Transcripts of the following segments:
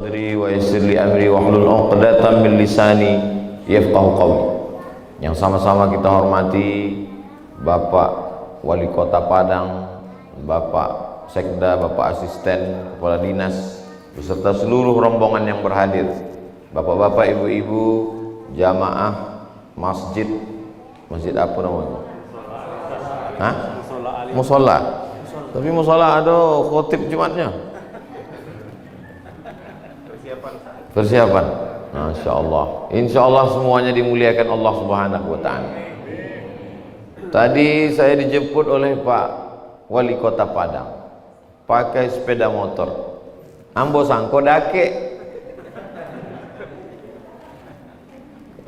Sadri wa yassir li amri wahlul 'uqdatam min lisani yafqahu qawli. Yang sama-sama kita hormati Bapak Wali Kota Padang, Bapak Sekda, Bapak Asisten Kepala Dinas beserta seluruh rombongan yang berhadir, Bapak-bapak, ibu-ibu, jamaah masjid apa namanya? Hah? Musola. Tapi musola ada khotib Jumatnya. Persiapan, Masya Allah. Insya Allah semuanya dimuliakan Allah Subhanahu Wa Taala. Tadi saya dijemput oleh Pak Wali Kota Padang, pakai sepeda motor. Ambo sangko dake.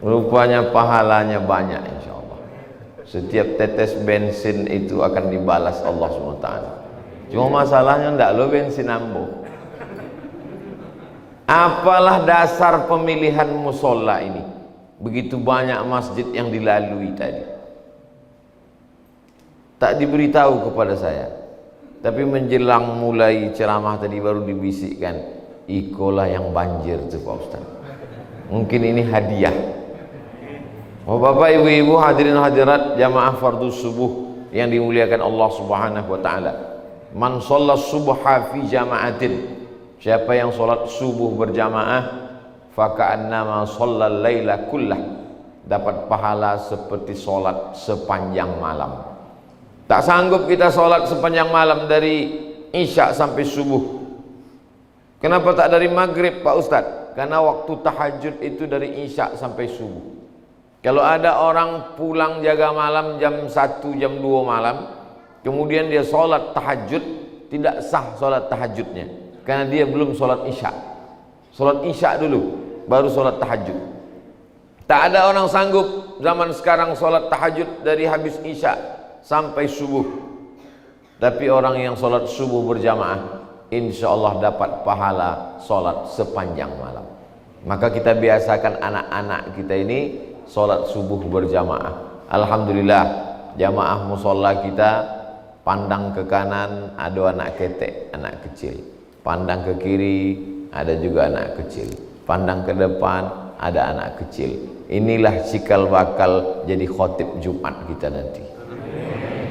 Rupanya pahalanya banyak insya Allah. Setiap tetes bensin itu akan dibalas Allah Subhanahu Wa Taala. Cuma masalahnya ndak lo bensin ambo. Apalah dasar pemilihan musola ini? Begitu banyak masjid yang dilalui tadi. Tak diberitahu kepada saya. Tapi menjelang mulai ceramah tadi baru dibisikkan, ikolah yang banjir tuh Pak Ustaz. Mungkin ini hadiah. Oh, Bapak, ibu-ibu, hadirin hadirat jamaah fardu subuh yang dimuliakan Allah Subhanahu Wa Taala. Man shalla subha fi jama'atin, siapa yang sholat subuh berjamaah, faka'annama shallal laila kullah, dapat pahala seperti sholat sepanjang malam. Tak sanggup kita sholat sepanjang malam dari isya sampai subuh. Kenapa tak dari maghrib Pak Ustadz? Karena waktu tahajud itu dari isya sampai subuh. Kalau ada orang pulang jaga malam jam 1, jam 2 malam, kemudian dia sholat tahajud, tidak sah sholat tahajudnya, karena dia belum sholat isya. Sholat isya dulu, baru sholat tahajud. Tak ada orang sanggup zaman sekarang sholat tahajud dari habis isya sampai subuh. Tapi orang yang sholat subuh berjamaah, insya Allah dapat pahala sholat sepanjang malam. Maka kita biasakan anak-anak kita ini sholat subuh berjamaah. Alhamdulillah, jamaah musola kita pandang ke kanan ada anak ketek, anak kecil. Pandang ke kiri ada juga anak kecil. Pandang ke depan ada anak kecil. Inilah cikal bakal jadi khotib Jumat kita nanti.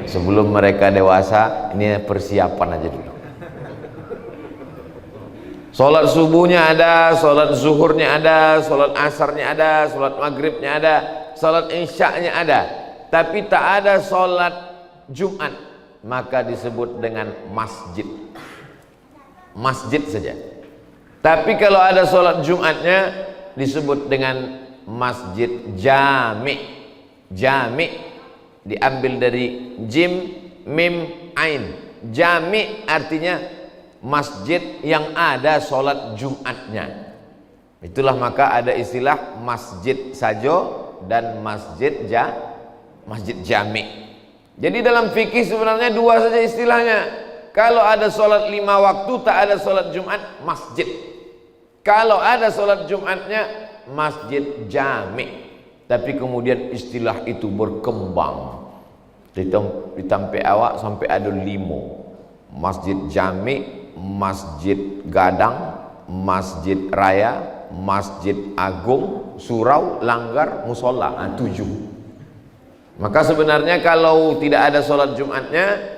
Sebelum mereka dewasa, ini persiapan aja dulu. Sholat subuhnya ada, sholat zuhurnya ada, sholat asarnya ada, sholat maghribnya ada, sholat isya'nya ada. Tapi tak ada sholat Jumat, maka disebut dengan masjid. Masjid saja. Tapi kalau ada sholat Jumatnya disebut dengan masjid jami'. Jami' diambil dari jim, mim, ain. Jami' artinya masjid yang ada sholat Jumatnya. Itulah maka ada istilah masjid sajo dan masjid jami'. Jadi dalam fikih sebenarnya dua saja istilahnya. Kalau ada sholat 5 waktu, tak ada sholat Jumat, masjid. Kalau ada sholat Jumatnya, masjid jami'. Tapi kemudian istilah itu berkembang. Ditampai awak sampai ada 5. Masjid jami', masjid gadang, masjid raya, masjid agung, surau, langgar, musola, 7. Maka sebenarnya kalau tidak ada sholat Jumatnya,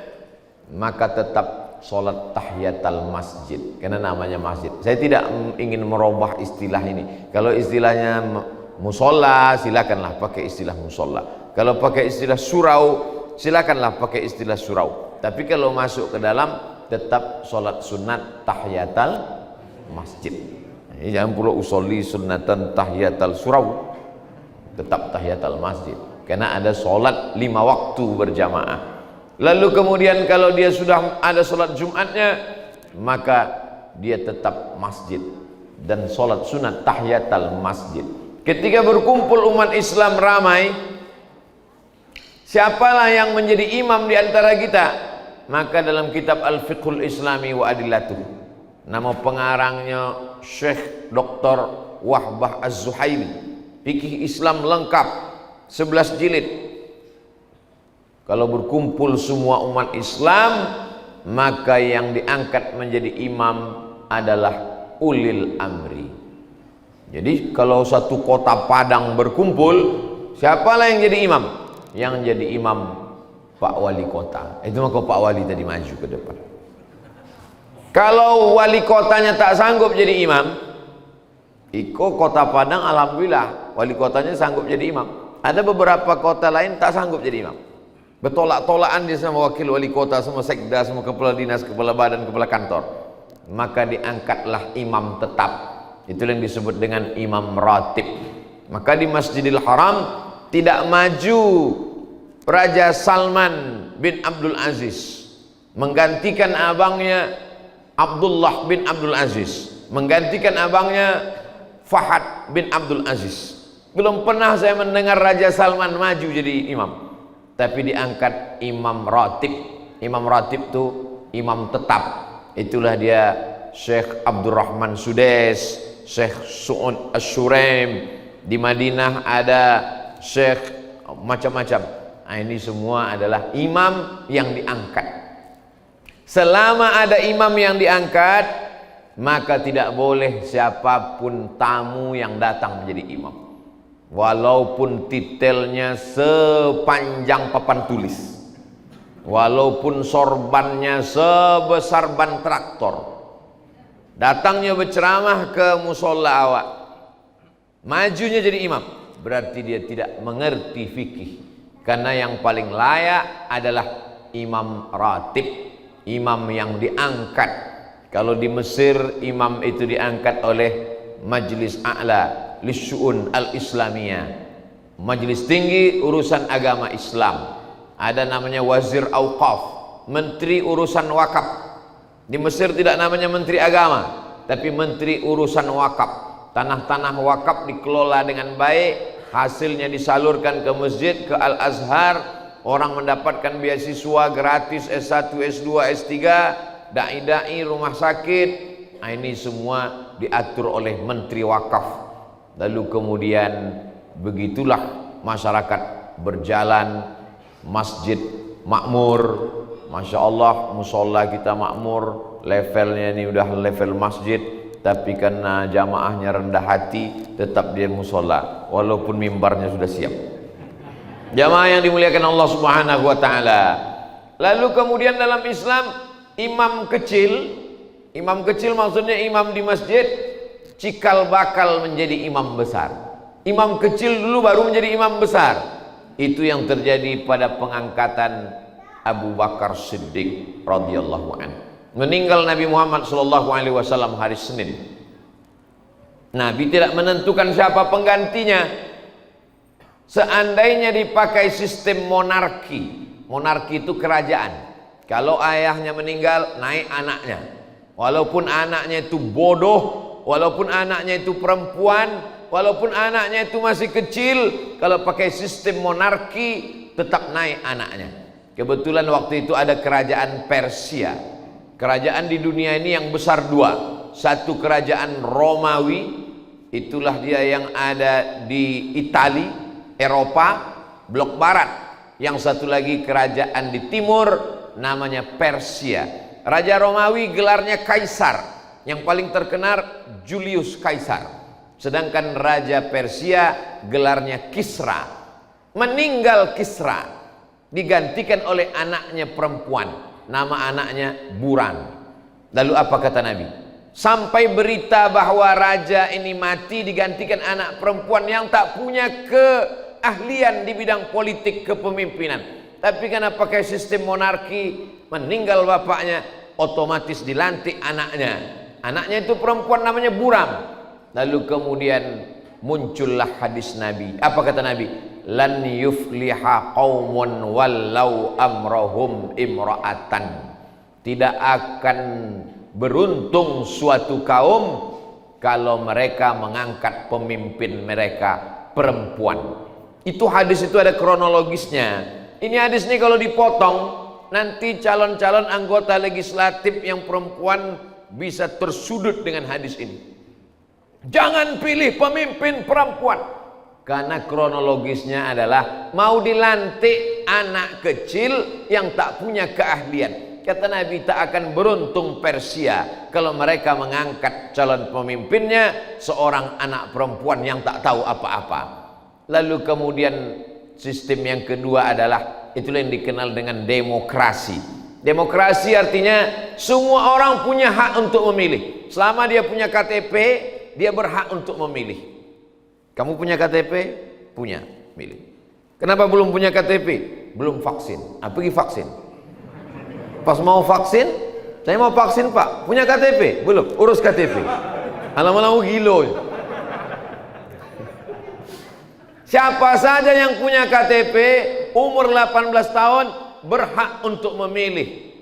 maka tetap sholat tahiyatul masjid, karena namanya masjid. Saya tidak ingin merubah istilah ini. Kalau istilahnya musola, silakanlah pakai istilah musola. Kalau pakai istilah surau, silakanlah pakai istilah surau. Tapi kalau masuk ke dalam, tetap sholat sunat tahiyatul masjid. Ini jangan pula usolli sunnatan tahiyatul surau, tetap tahiyatul masjid, karena ada sholat 5 waktu berjamaah. Lalu kemudian kalau dia sudah ada sholat Jumatnya, maka dia tetap masjid dan sholat sunat tahiyatul masjid. Ketika berkumpul umat Islam ramai, siapalah yang menjadi imam di antara kita? Maka dalam kitab Al-Fiqhul Islami wa Adillatuh, nama pengarangnya Syekh Dr. Wahbah Az-Zuhaili, fikih Islam lengkap 11 jilid. Kalau berkumpul semua umat Islam, maka yang diangkat menjadi imam adalah ulil amri. Jadi kalau satu kota Padang berkumpul, siapalah yang jadi imam? Yang jadi imam Pak Wali Kota. Itu maka Pak Wali tadi maju ke depan. Kalau wali kotanya tak sanggup jadi imam, Iko kota Padang alhamdulillah wali kotanya sanggup jadi imam. Ada beberapa kota lain tak sanggup jadi imam. Bertolak-tolakan dia sama wakil wali kota, semua sekda, semua kepala dinas, kepala badan, kepala kantor. Maka diangkatlah imam tetap. Itu yang disebut dengan imam ratib. Maka di Masjidil Haram tidak maju Raja Salman bin Abdul Aziz menggantikan abangnya Abdullah bin Abdul Aziz, menggantikan abangnya Fahad bin Abdul Aziz. Belum pernah saya mendengar Raja Salman maju jadi imam, tapi diangkat imam ratib. Imam ratib itu imam tetap. Itulah dia Syekh Abdurrahman Sudes, Syekh Su'ud Asyuraim. Di Madinah ada Syekh macam-macam. Nah, ini semua adalah imam yang diangkat. Selama ada imam yang diangkat, maka tidak boleh siapapun tamu yang datang menjadi imam, walaupun titelnya sepanjang papan tulis, walaupun sorbannya sebesar ban traktor. Datangnya berceramah ke musola awak, majunya jadi imam, berarti dia tidak mengerti fikih. Karena yang paling layak adalah imam ratib, imam yang diangkat. Kalau di Mesir imam itu diangkat oleh Majlis A'la Lisyu'un Al-Islamiyah, Majlis tinggi urusan agama Islam. Ada namanya Wazir Auqaf, Menteri urusan wakaf. Di Mesir tidak namanya Menteri Agama, tapi Menteri urusan wakaf. Tanah-tanah wakaf dikelola dengan baik, hasilnya disalurkan ke masjid, ke Al-Azhar. Orang mendapatkan beasiswa gratis S1, S2, S3, dai-dai, rumah sakit. Nah, ini semua diatur oleh Menteri Wakaf. Lalu kemudian begitulah masyarakat berjalan, masjid makmur. Masya Allah, musola kita makmur, levelnya ini udah level masjid, tapi karena jamaahnya rendah hati, tetap dia musola, walaupun mimbarnya sudah siap. Jamaah yang dimuliakan Allah Subhanahu wa taala. Lalu kemudian dalam Islam, imam kecil maksudnya imam di masjid, cikal bakal menjadi imam besar. Imam kecil dulu baru menjadi imam besar. Itu yang terjadi pada pengangkatan Abu Bakar Siddiq radhiyallahu anhu. Meninggal Nabi Muhammad sallallahu alaihi wasallam hari Senin. Nabi tidak menentukan siapa penggantinya. Seandainya dipakai sistem monarki, monarki itu kerajaan. Kalau ayahnya meninggal, naik anaknya. Walaupun anaknya itu bodoh, walaupun anaknya itu perempuan, walaupun anaknya itu masih kecil, kalau pakai sistem monarki tetap naik anaknya. Kebetulan waktu itu ada kerajaan Persia. Kerajaan di dunia ini yang besar dua. Satu kerajaan Romawi, itulah dia yang ada di Itali, Eropa, blok barat. Yang satu lagi kerajaan di timur, namanya Persia. Raja Romawi gelarnya Kaisar, yang paling terkenal Julius Kaisar. Sedangkan Raja Persia gelarnya Kisra. Meninggal Kisra, digantikan oleh anaknya perempuan, nama anaknya Buran. Lalu apa kata Nabi? Sampai berita bahwa raja ini mati, digantikan anak perempuan yang tak punya keahlian di bidang politik kepemimpinan, tapi karena pakai sistem monarki, meninggal bapaknya, otomatis dilantik anaknya. Anaknya itu perempuan, namanya Buram. Lalu kemudian muncullah hadis Nabi. Apa kata Nabi? Lan yufliha qaumun wallau amrahum imra'atan. Tidak akan beruntung suatu kaum kalau mereka mengangkat pemimpin mereka perempuan. Itu hadis itu ada kronologisnya. Ini hadis ini kalau dipotong, nanti calon-calon anggota legislatif yang perempuan bisa tersudut dengan hadis ini. Jangan pilih pemimpin perempuan. Karena kronologisnya adalah mau dilantik anak kecil yang tak punya keahlian. Kata Nabi, tak akan beruntung Persia kalau mereka mengangkat calon pemimpinnya seorang anak perempuan yang tak tahu apa-apa. Lalu kemudian sistem yang kedua adalah, itulah yang dikenal dengan demokrasi. Demokrasi artinya semua orang punya hak untuk memilih. Selama dia punya KTP, dia berhak untuk memilih. Kamu punya KTP? Punya, milih. Kenapa belum punya KTP? Belum vaksin. Pergi vaksin. Pas mau vaksin, saya mau vaksin Pak, punya KTP? Belum, urus KTP. Lama-lama gilo. Siapa saja yang punya KTP, umur 18 tahun, berhak untuk memilih.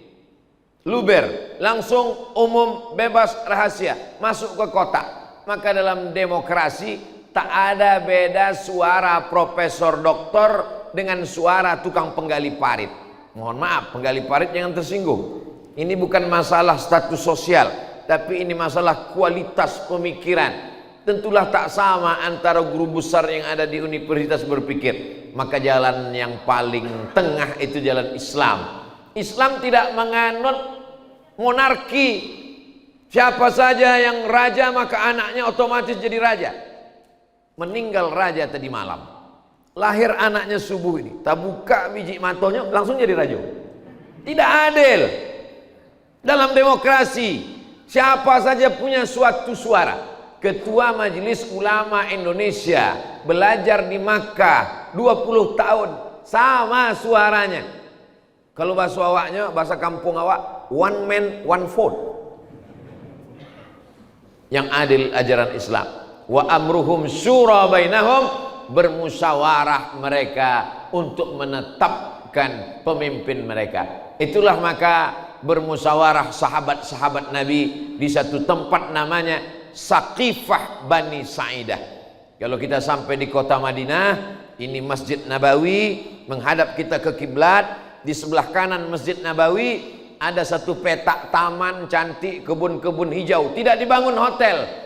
Luber, langsung umum, bebas, rahasia, masuk ke kotak. Maka dalam demokrasi, tak ada beda suara profesor doktor dengan suara tukang penggali parit. Mohon maaf, penggali parit jangan tersinggung. Ini bukan masalah status sosial, tapi ini masalah kualitas pemikiran. Tentulah tak sama antara guru besar yang ada di universitas berpikir. Maka jalan yang paling tengah itu jalan Islam. Islam tidak menganut monarki. Siapa saja yang raja maka anaknya otomatis jadi raja. Meninggal raja tadi malam, lahir anaknya subuh ini, tak buka biji matonya langsung jadi raja. Tidak adil. Dalam demokrasi, siapa saja punya suatu suara. Ketua Majelis Ulama Indonesia belajar di Makkah 20 tahun, sama suaranya. Kalau bahasa awaknya, bahasa kampung awak, one man one vote. Yang adil ajaran Islam. Wa amruhum syura bainahum, bermusyawarah mereka untuk menetapkan pemimpin mereka. Itulah maka bermusyawarah sahabat-sahabat Nabi di satu tempat namanya Saqifah Bani Sa'idah. Kalau kita sampai di kota Madinah, ini Masjid Nabawi, menghadap kita ke kiblat. Di sebelah kanan Masjid Nabawi ada satu petak taman cantik, kebun-kebun hijau, tidak dibangun hotel.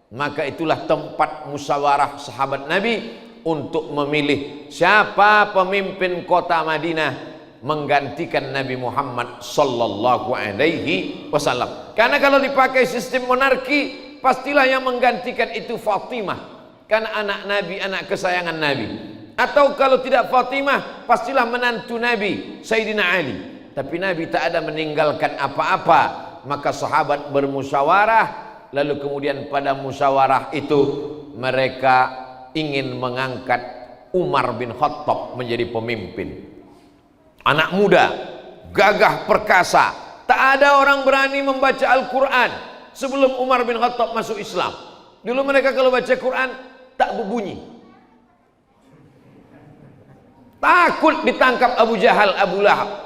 Maka itulah tempat musyawarah sahabat Nabi untuk memilih siapa pemimpin kota Madinah menggantikan Nabi Muhammad sallallahu alaihi wasallam. Karena kalau dipakai sistem monarki, pastilah yang menggantikan itu Fatimah, karena anak Nabi, anak kesayangan Nabi. Atau kalau tidak Fatimah, pastilah menantu Nabi, Sayyidina Ali. Tapi Nabi tak ada meninggalkan apa-apa. Maka sahabat bermusyawarah. Lalu kemudian pada musyawarah itu mereka ingin mengangkat Umar bin Khattab menjadi pemimpin. Anak muda, gagah perkasa, tak ada orang berani membaca Al-Quran sebelum Umar bin Khattab masuk Islam. Dulu mereka kalau baca Quran tak berbunyi, takut ditangkap Abu Jahal, Abu Lahab.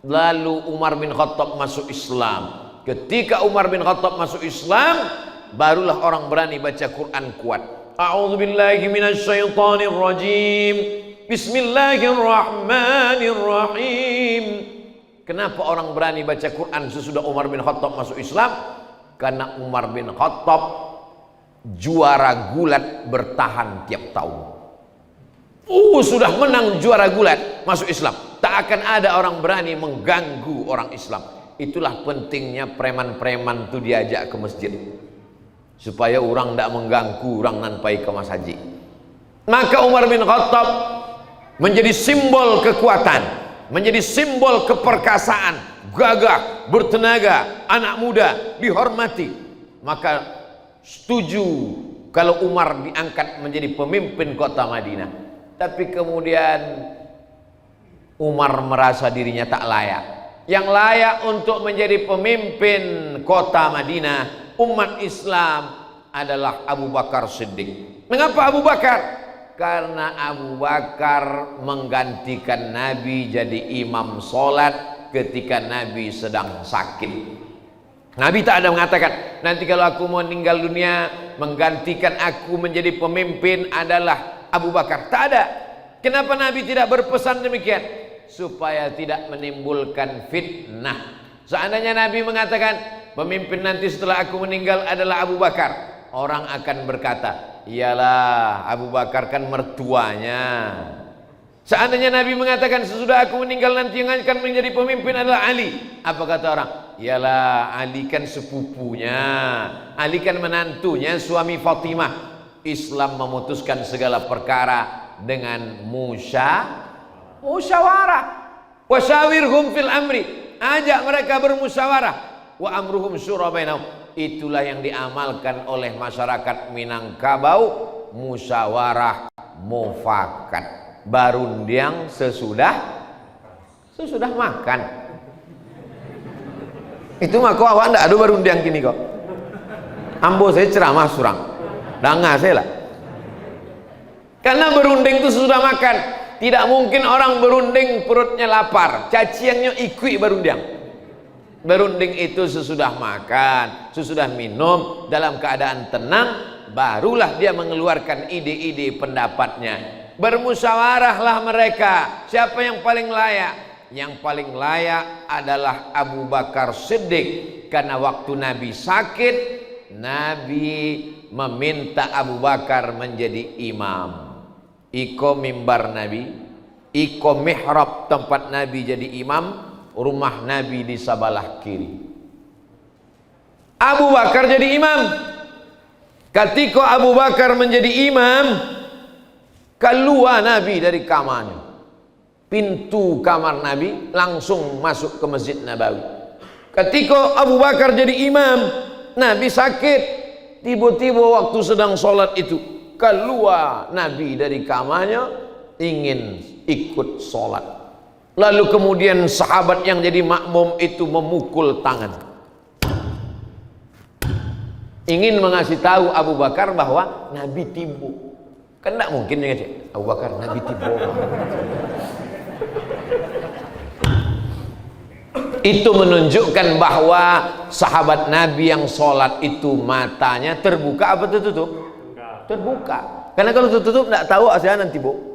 Lalu Umar bin Khattab masuk Islam. Ketika Umar bin Khattab masuk Islam, barulah orang berani baca Quran kuat. A'udzubillahi minasyaitonir rajim. Bismillahirrahmanirrahim. Kenapa orang berani baca Quran sesudah Umar bin Khattab masuk Islam? Karena Umar bin Khattab juara gulat bertahan tiap tahun. Sudah menang juara gulat masuk Islam. Tak akan ada orang berani mengganggu orang Islam. Itulah pentingnya preman-preman itu diajak ke masjid, supaya orang tidak mengganggu orang nanpai ke mas haji. Maka Umar bin Khattab menjadi simbol kekuatan, menjadi simbol keperkasaan, gagah, bertenaga, anak muda, dihormati. Maka setuju kalau Umar diangkat menjadi pemimpin kota Madinah. Tapi kemudian Umar merasa dirinya tak layak. Yang layak untuk menjadi pemimpin kota Madinah, umat Islam, adalah Abu Bakar Siddiq. Mengapa Abu Bakar? Karena Abu Bakar menggantikan Nabi jadi imam sholat ketika Nabi sedang sakit. Nabi tak ada mengatakan, nanti kalau aku meninggal dunia, menggantikan aku menjadi pemimpin adalah Abu Bakar. Tak ada. Kenapa Nabi tidak berpesan demikian? Supaya tidak menimbulkan fitnah. Seandainya Nabi mengatakan pemimpin nanti setelah aku meninggal adalah Abu Bakar, orang akan berkata, iyalah Abu Bakar kan mertuanya. Seandainya Nabi mengatakan sesudah aku meninggal nanti yang akan menjadi pemimpin adalah Ali, apa kata orang? Yalah, Ali kan sepupunya, Ali kan menantunya suami Fatimah. Islam memutuskan segala perkara dengan musyawarah. Wasyawirhum fil amri, ajak mereka bermusyawarah. Wa amruhum syura bainahum, itulah yang diamalkan oleh masyarakat Minangkabau, musyawarah mufakat. Barundiang sesudah makan. Itu mah kok awak ndak ada barundiang kini kok. Ambo saya ceramah surang. Danga saya lah. Karena berunding itu sesudah makan. Tidak mungkin orang berunding perutnya lapar, caciannya ikut berunding. Berunding itu sesudah makan, sesudah minum, dalam keadaan tenang, barulah dia mengeluarkan ide-ide pendapatnya. Bermusyawarahlah mereka, siapa yang paling layak? Yang paling layak adalah Abu Bakar Siddiq, karena waktu Nabi sakit, Nabi meminta Abu Bakar menjadi imam. Iko mimbar Nabi, iko mihrab tempat Nabi jadi imam, rumah Nabi di sebelah kiri. Abu Bakar jadi imam. Ketika Abu Bakar menjadi imam, keluar Nabi dari kamarnya, pintu kamar Nabi langsung masuk ke Masjid Nabawi. Ketika Abu Bakar jadi imam, Nabi sakit, tiba-tiba waktu sedang sholat itu keluar Nabi dari kamarnya ingin ikut sholat. Lalu kemudian sahabat yang jadi makmum itu memukul tangan, ingin mengasih tahu Abu Bakar bahwa Nabi tiba. Kan tidak mungkin ya Abu Bakar Nabi tiba. Itu menunjukkan bahwa sahabat Nabi yang sholat itu matanya terbuka apa tertutup? Terbuka. Karena kalau tertutup tidak tahu asal nanti bu.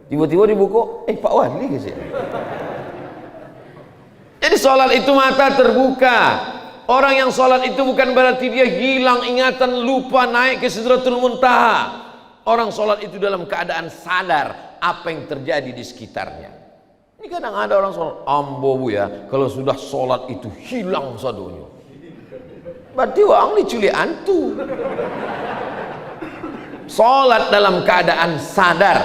Tiba-tiba dibuka, Pak Wali guys ya. Jadi sholat itu mata terbuka. Orang yang sholat itu bukan berarti dia hilang ingatan, lupa naik ke Sidratul Muntaha. Orang sholat itu dalam keadaan sadar apa yang terjadi di sekitarnya. Ini kadang ada orang sholat, ambo bu ya, kalau sudah sholat itu hilang sadonya. Berarti orang diculik hantu. Sholat dalam keadaan sadar,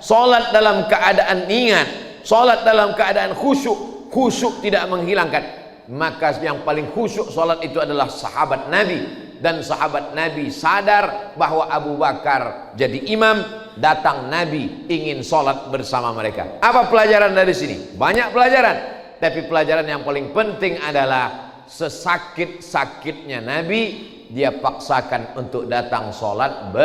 sholat dalam keadaan ingat, sholat dalam keadaan khusyuk. Khusyuk tidak menghilangkan. Maka yang paling khusyuk sholat itu adalah sahabat Nabi. Dan sahabat Nabi sadar bahwa Abu Bakar jadi imam, datang Nabi ingin sholat bersama mereka. Apa pelajaran dari sini? Banyak pelajaran, tapi pelajaran yang paling penting adalah sesakit-sakitnya Nabi, dia paksakan untuk datang sholat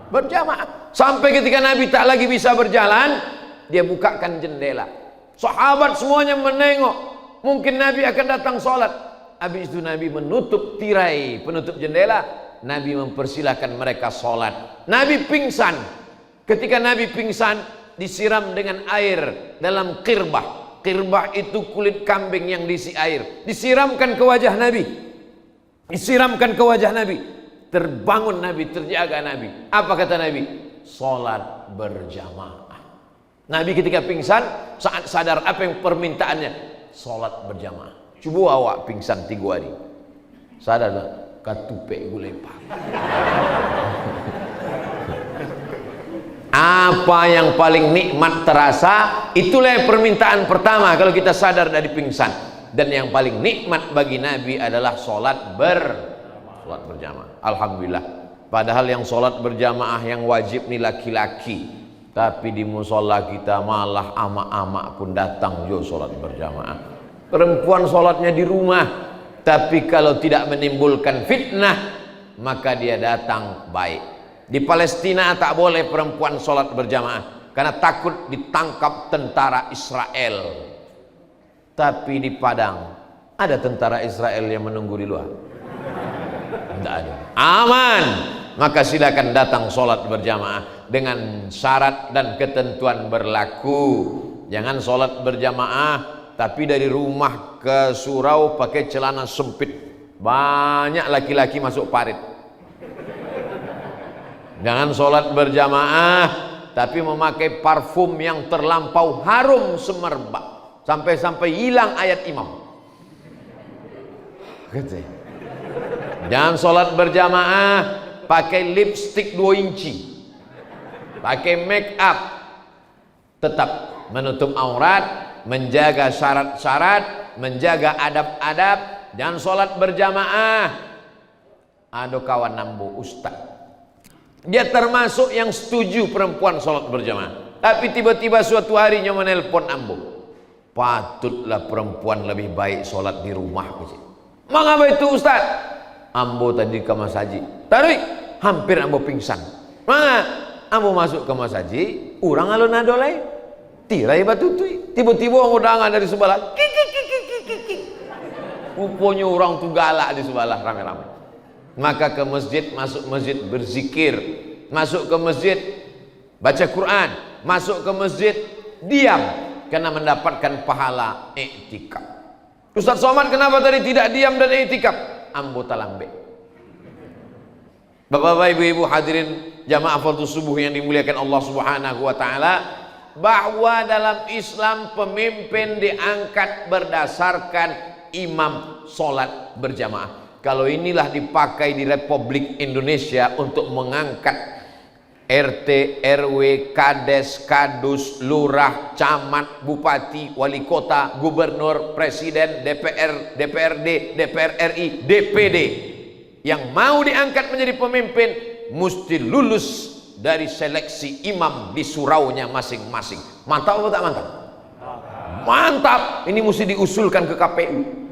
berjamaah. Sampai ketika Nabi tak lagi bisa berjalan, dia bukakan jendela. Sahabat semuanya menengok, mungkin Nabi akan datang sholat. Habis itu Nabi menutup tirai penutup jendela. Nabi mempersilahkan mereka sholat. Nabi pingsan. Ketika Nabi pingsan, disiram dengan air dalam qirbah. Qirbah itu kulit kambing yang diisi air. Disiramkan ke wajah Nabi. Disiramkan ke wajah Nabi. Terbangun Nabi, terjaga Nabi. Apa kata Nabi? Sholat berjamaah. Nabi ketika pingsan, saat sadar apa yang permintaannya? Sholat berjamaah. Coba awak pingsan 3 hari, sadar tak? Katupe gulepak. Apa yang paling nikmat terasa, itulah yang permintaan pertama kalau kita sadar dari pingsan. Dan yang paling nikmat bagi Nabi adalah sholat berjamaah. Alhamdulillah. Padahal yang sholat berjamaah yang wajib nih laki-laki, tapi di musola kita malah ama-ama pun datang jo sholat berjamaah. Perempuan sholatnya di rumah, tapi kalau tidak menimbulkan fitnah maka dia datang baik. Di Palestina tak boleh perempuan sholat berjamaah karena takut ditangkap tentara Israel. Tapi di Padang ada tentara Israel yang menunggu di luar? Tidak ada. Aman. Maka silakan datang sholat berjamaah dengan syarat dan ketentuan berlaku. Jangan sholat berjamaah tapi dari rumah ke surau pakai celana sempit, banyak laki-laki masuk parit. Jangan sholat berjamaah tapi memakai parfum yang terlampau harum semerbak, sampai-sampai hilang ayat imam. Jangan sholat berjamaah pakai lipstick 2 inci, pakai make up, tetap menutup aurat, menjaga syarat-syarat, menjaga adab-adab. Jangan sholat berjamaah. Ada kawan nambu ustaz, dia termasuk yang setuju perempuan sholat berjamaah, tapi tiba-tiba suatu harinya menelpon ambo, patutlah perempuan lebih baik sholat di rumah. Mengapa itu ustaz? Ambo tadi ke Mas Haji, tarik hampir ambo pingsan. Ambo masuk ke Mas Haji, orang alun adolai tirai batu tui, tiba-tiba ambo dangan dari sebelah, rupanya orang tu galak di sebelah rame-rame. Maka ke masjid, masuk masjid berzikir, masuk ke masjid baca Quran, masuk ke masjid diam karena mendapatkan pahala iktikaf. Ustaz Somad kenapa tadi tidak diam dan iktikaf? Anggota lambe. Bapak-bapak, ibu-ibu hadirin jamaah fardhu subuh yang dimuliakan Allah Subhanahu wa taala, bahwa dalam Islam pemimpin diangkat berdasarkan imam sholat berjamaah. Kalau inilah dipakai di Republik Indonesia untuk mengangkat RT, RW, Kades, Kadus, Lurah, Camat, Bupati, Wali Kota, Gubernur, Presiden, DPR, DPRD, DPR RI, DPD, yang mau diangkat menjadi pemimpin mesti lulus dari seleksi imam di suraunya masing-masing. Mantap atau tak mantap? Mantap. Ini mesti diusulkan ke KPU.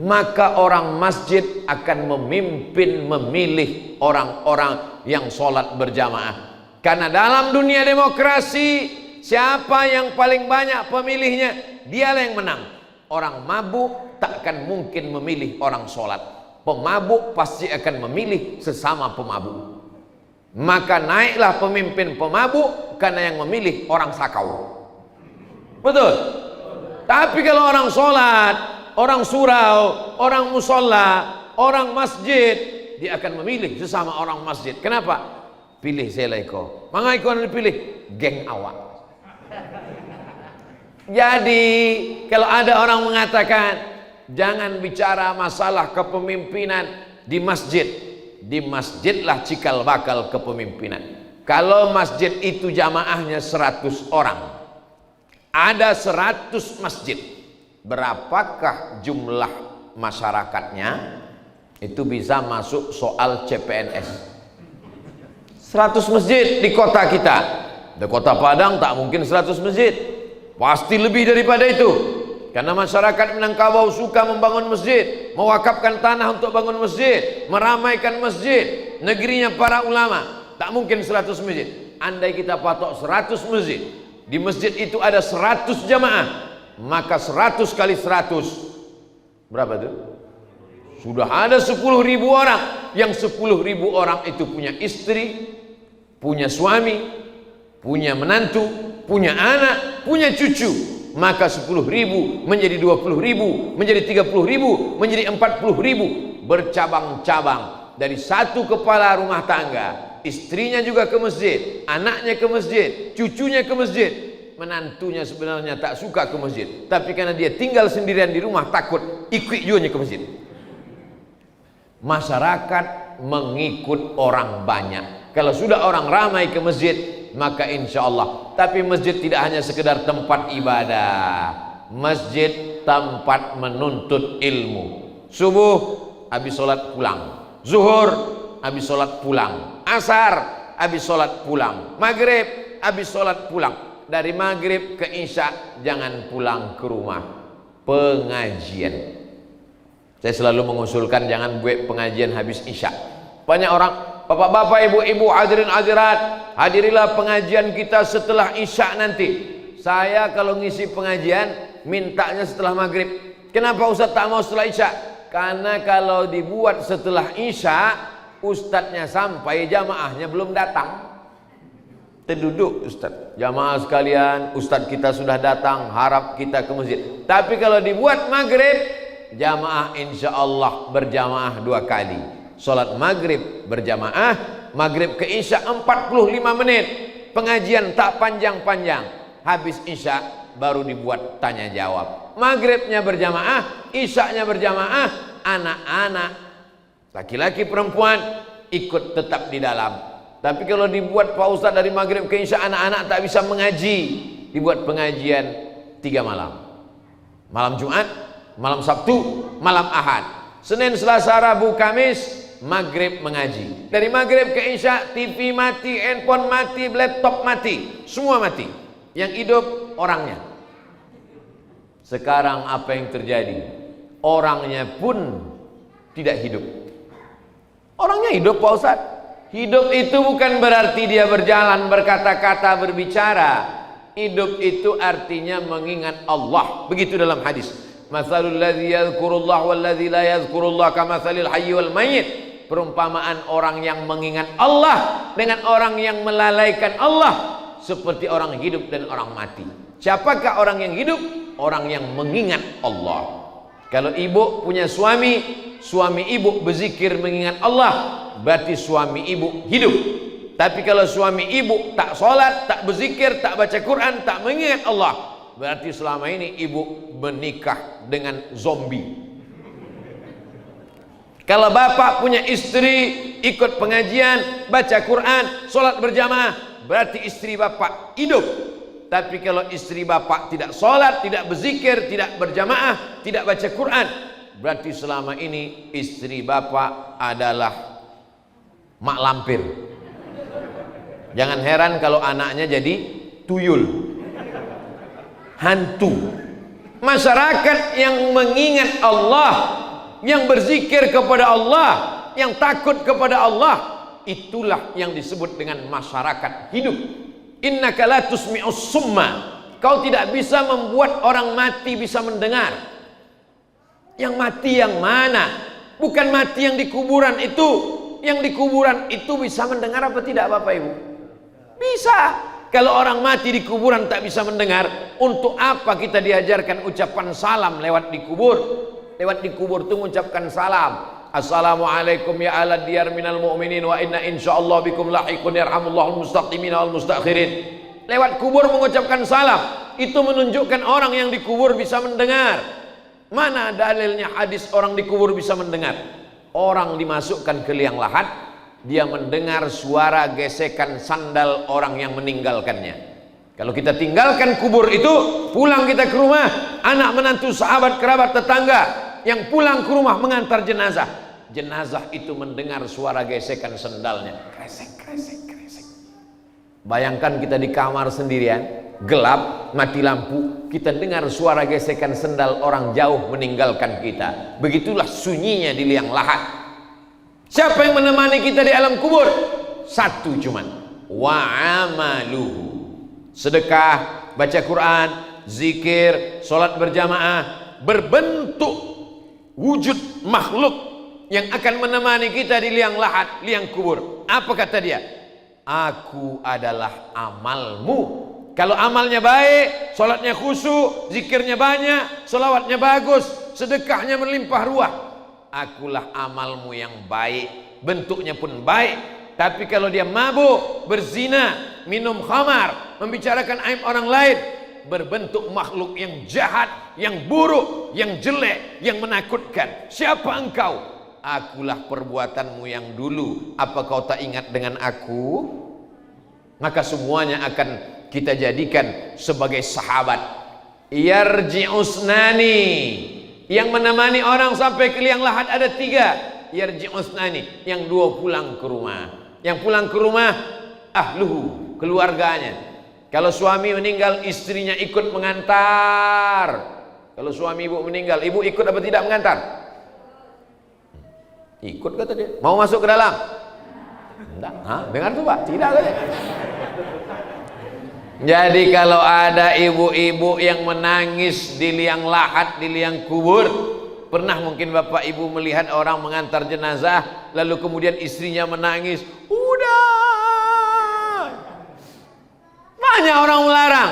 Maka orang masjid akan memimpin, memilih orang-orang yang sholat berjamaah. Karena dalam dunia demokrasi, siapa yang paling banyak pemilihnya, dialah yang menang. Orang mabuk takkan mungkin memilih orang sholat. Pemabuk pasti akan memilih sesama pemabuk. Maka naiklah pemimpin pemabuk karena yang memilih orang sakau. Betul? Tapi kalau orang sholat, orang surau, orang musola, orang masjid, dia akan memilih sesama orang masjid. Kenapa? Pilih selaiko. Maka ikon dipilih geng awak. Jadi kalau ada orang mengatakan jangan bicara masalah kepemimpinan di masjid, di masjidlah cikal bakal kepemimpinan. Kalau masjid itu jamaahnya 100 orang, ada 100 masjid, berapakah jumlah masyarakatnya? Itu bisa masuk soal CPNS. 100 masjid di kota kita. Di kota Padang tak mungkin 100 masjid, pasti lebih daripada itu. Karena masyarakat Minangkabau suka membangun masjid, mewakafkan tanah untuk bangun masjid, meramaikan masjid. Negerinya para ulama, tak mungkin 100 masjid. Andai kita patok 100 masjid, di masjid itu ada 100 jamaah, maka 100 kali 100 berapa itu? Sudah ada 10.000 orang. Yang 10.000 orang itu punya istri, punya suami, punya menantu, punya anak, punya cucu. Maka 10.000 menjadi 20.000, menjadi 30.000, menjadi 40.000, bercabang-cabang. Dari satu kepala rumah tangga, istrinya juga ke masjid, anaknya ke masjid, cucunya ke masjid. Menantunya sebenarnya tak suka ke masjid, tapi karena dia tinggal sendirian di rumah takut, ikut juga ke masjid. Masyarakat mengikut orang banyak. Kalau sudah orang ramai ke masjid, maka insya Allah. Tapi masjid tidak hanya sekedar tempat ibadah, masjid tempat menuntut ilmu. Subuh habis sholat pulang, zuhur habis sholat pulang, asar habis sholat pulang, maghrib habis sholat pulang. Dari maghrib ke isya jangan pulang ke rumah, pengajian. Saya selalu mengusulkan jangan buat pengajian habis isya. Banyak orang, bapak-bapak, ibu-ibu, hadirin hadirat, hadirilah pengajian kita setelah isya nanti. Saya kalau ngisi pengajian mintanya setelah maghrib. Kenapa Ustaz tak mau setelah isya? Karena kalau dibuat setelah isya, ustadznya sampai, jamaahnya belum datang. Terduduk Ustaz, jamaah sekalian, Ustaz kita sudah datang, harap kita ke masjid. Tapi kalau dibuat maghrib, jamaah insya Allah berjamaah 2 kali. Sholat maghrib berjamaah, maghrib ke isya 45 menit. Pengajian tak panjang-panjang. Habis isya baru dibuat tanya jawab. Maghribnya berjamaah, isyanya berjamaah. Anak-anak, laki-laki perempuan ikut tetap di dalam. Tapi kalau dibuat Pak Ustadz dari maghrib ke isya, anak-anak tak bisa mengaji. Dibuat pengajian 3 malam. Malam Jumat, malam Sabtu, malam Ahad. Senin, Selasa, Rabu, Kamis maghrib mengaji. Dari maghrib ke isya TV mati, handphone mati, laptop mati, semua mati. Yang hidup orangnya. Sekarang apa yang terjadi? Orangnya pun tidak hidup. Orangnya hidup Pak Ustadz. Hidup itu bukan berarti dia berjalan, berkata-kata, berbicara. Hidup itu artinya mengingat Allah. Begitu dalam hadis. Matsalul ladzi yadhkurullah wal ladzi la yadhkurullah kamatsalil hayy wal mayyit. Perumpamaan orang yang mengingat Allah dengan orang yang melalaikan Allah seperti orang hidup dan orang mati. Siapakah orang yang hidup? Orang yang mengingat Allah. Kalau ibu punya suami, suami ibu berzikir mengingat Allah, berarti suami ibu hidup. Tapi kalau suami ibu tak sholat, tak berzikir, tak baca Quran, tak mengingat Allah, berarti selama ini ibu menikah dengan zombie. Kalau bapak punya istri, ikut pengajian, baca Quran, sholat berjamaah, berarti istri bapak hidup. Tapi kalau istri bapak tidak sholat, tidak berzikir, tidak berjamaah, tidak baca Quran, berarti selama ini istri bapak adalah mak lampir. Jangan heran kalau anaknya jadi tuyul, hantu. Masyarakat yang mengingat Allah, yang berzikir kepada Allah, yang takut kepada Allah, itulah yang disebut dengan masyarakat hidup. Innaka la tusmi'us summa. Kau tidak bisa membuat orang mati bisa mendengar. Yang mati yang mana? Bukan mati yang di kuburan itu. Yang di kuburan itu bisa mendengar apa tidak Bapak Ibu? Bisa. Kalau orang mati di kuburan tak bisa mendengar, untuk apa kita diajarkan ucapan salam lewat di kubur? Lewat di kubur itu mengucapkan salam. Assalamualaikum ya ala diyar minal mu'minin wa inna insyaallah bikum lahiqun yarhamullahul mustaqimin wal mustakhirin. Lewat kubur mengucapkan salam, itu menunjukkan orang yang dikubur bisa mendengar. Mana dalilnya hadis orang dikubur bisa mendengar? Orang dimasukkan ke liang lahat, dia mendengar suara gesekan sandal orang yang meninggalkannya. Kalau kita tinggalkan kubur itu, pulang kita ke rumah, anak menantu sahabat kerabat tetangga yang pulang ke rumah mengantar jenazah, jenazah itu mendengar suara gesekan sendalnya, kresek kresek kresek. Bayangkan kita di kamar sendirian, gelap, mati lampu, kita dengar suara gesekan sendal orang jauh meninggalkan kita. Begitulah sunyinya di liang lahat. Siapa yang menemani kita di alam kubur? Satu cuman, wa amaluhu. Sedekah, baca Quran, zikir, sholat berjamaah, berbentuk wujud makhluk yang akan menemani kita di liang lahat, liang kubur. Apa kata dia? Aku adalah amalmu. Kalau amalnya baik, sholatnya khusyuk, zikirnya banyak, sholawatnya bagus, sedekahnya melimpah ruah, akulah amalmu yang baik, bentuknya pun baik. Tapi kalau dia mabuk, berzina, minum khamar, membicarakan aib orang lain, berbentuk makhluk yang jahat, yang buruk, yang jelek, yang menakutkan. Siapa engkau? Akulah perbuatanmu yang dulu. Apa kau tak ingat dengan aku? Maka semuanya akan kita jadikan sebagai sahabat. Yarji'usnani, yang menemani orang sampai ke liang lahat ada 3. Yarji'usnani, yang 2 pulang ke rumah. Yang pulang ke rumah ahluhu, keluarganya. Kalau suami meninggal, istrinya ikut mengantar. Kalau suami ibu meninggal, ibu ikut apa tidak mengantar? Ikut kata dia. Mau masuk ke dalam? Enggak. Hah? Dengar tuh Pak? Tidak kata. Jadi kalau ada ibu-ibu yang menangis di liang lahat, di liang kubur, pernah mungkin Bapak Ibu melihat orang mengantar jenazah, lalu kemudian istrinya menangis, udah. Banyak orang melarang,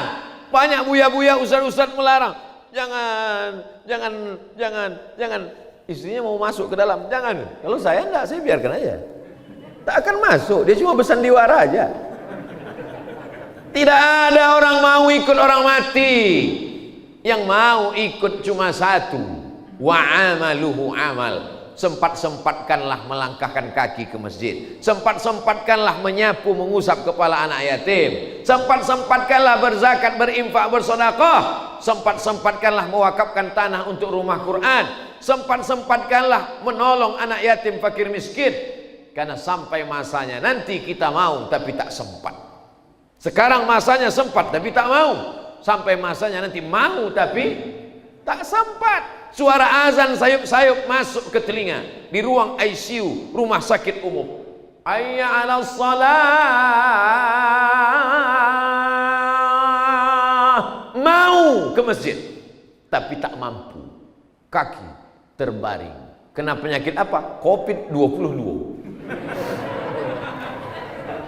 banyak buya-buya, ustaz-ustaz melarang. Jangan. Istrinya mau masuk ke dalam, jangan. Kalau saya enggak, saya biarkan aja. Tak akan masuk, dia cuma bersandiwara aja. Tidak ada orang mau ikut orang mati. Yang mau ikut cuma satu, wa amaluhu amal. Sempat-sempatkanlah melangkahkan kaki ke masjid, sempat-sempatkanlah menyapu mengusap kepala anak yatim, sempat-sempatkanlah berzakat, berinfak, bersedekah, sempat-sempatkanlah mewakafkan tanah untuk rumah Quran, sempat-sempatkanlah menolong anak yatim fakir miskin. Karena sampai masanya nanti kita mau tapi tak sempat. Sekarang masanya sempat tapi tak mau, sampai masanya nanti mau tapi tak sempat. Suara azan sayup-sayup masuk ke telinga di ruang ICU rumah sakit umum. Hayya 'alas shalah. Mau ke masjid tapi tak mampu. Kaki terbaring. Kena penyakit apa? Covid-22.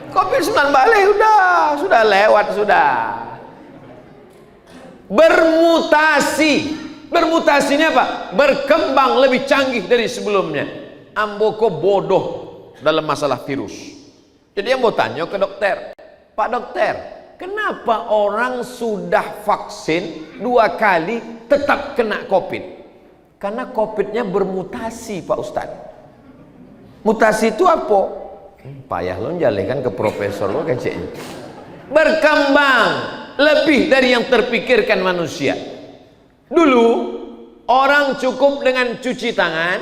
Covid-19 balik sudah lewat sudah. Bermutasi. Bermutasinya apa? Berkembang lebih canggih dari sebelumnya. Amboko bodoh dalam masalah virus. Jadi yang mau tanya ke dokter, Pak dokter, kenapa orang sudah vaksin 2 kali tetap kena COVID? Karena COVID-nya bermutasi, Pak Ustadz. Mutasi itu apa? Payah lo jalekan ke profesor lo keceknya. Berkembang lebih dari yang terpikirkan manusia. Dulu orang cukup dengan cuci tangan,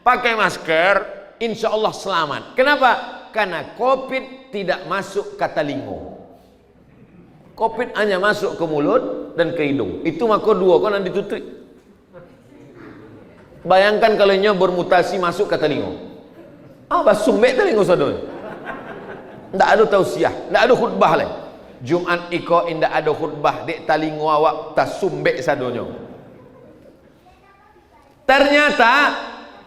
pakai masker, insya Allah selamat. Kenapa? Karena COVID tidak masuk ke telinga. COVID hanya masuk ke mulut dan ke hidung. Itu maka dua kan ditutup. Bayangkan kalau nya bermutasi masuk ke telinga. Sumbek telinga saudara. Tidak ada tausiah, tidak ada khutbah lagi. Jumat iko indah ada khutbah dek telinga awak tak sumbek sadonyo. Ternyata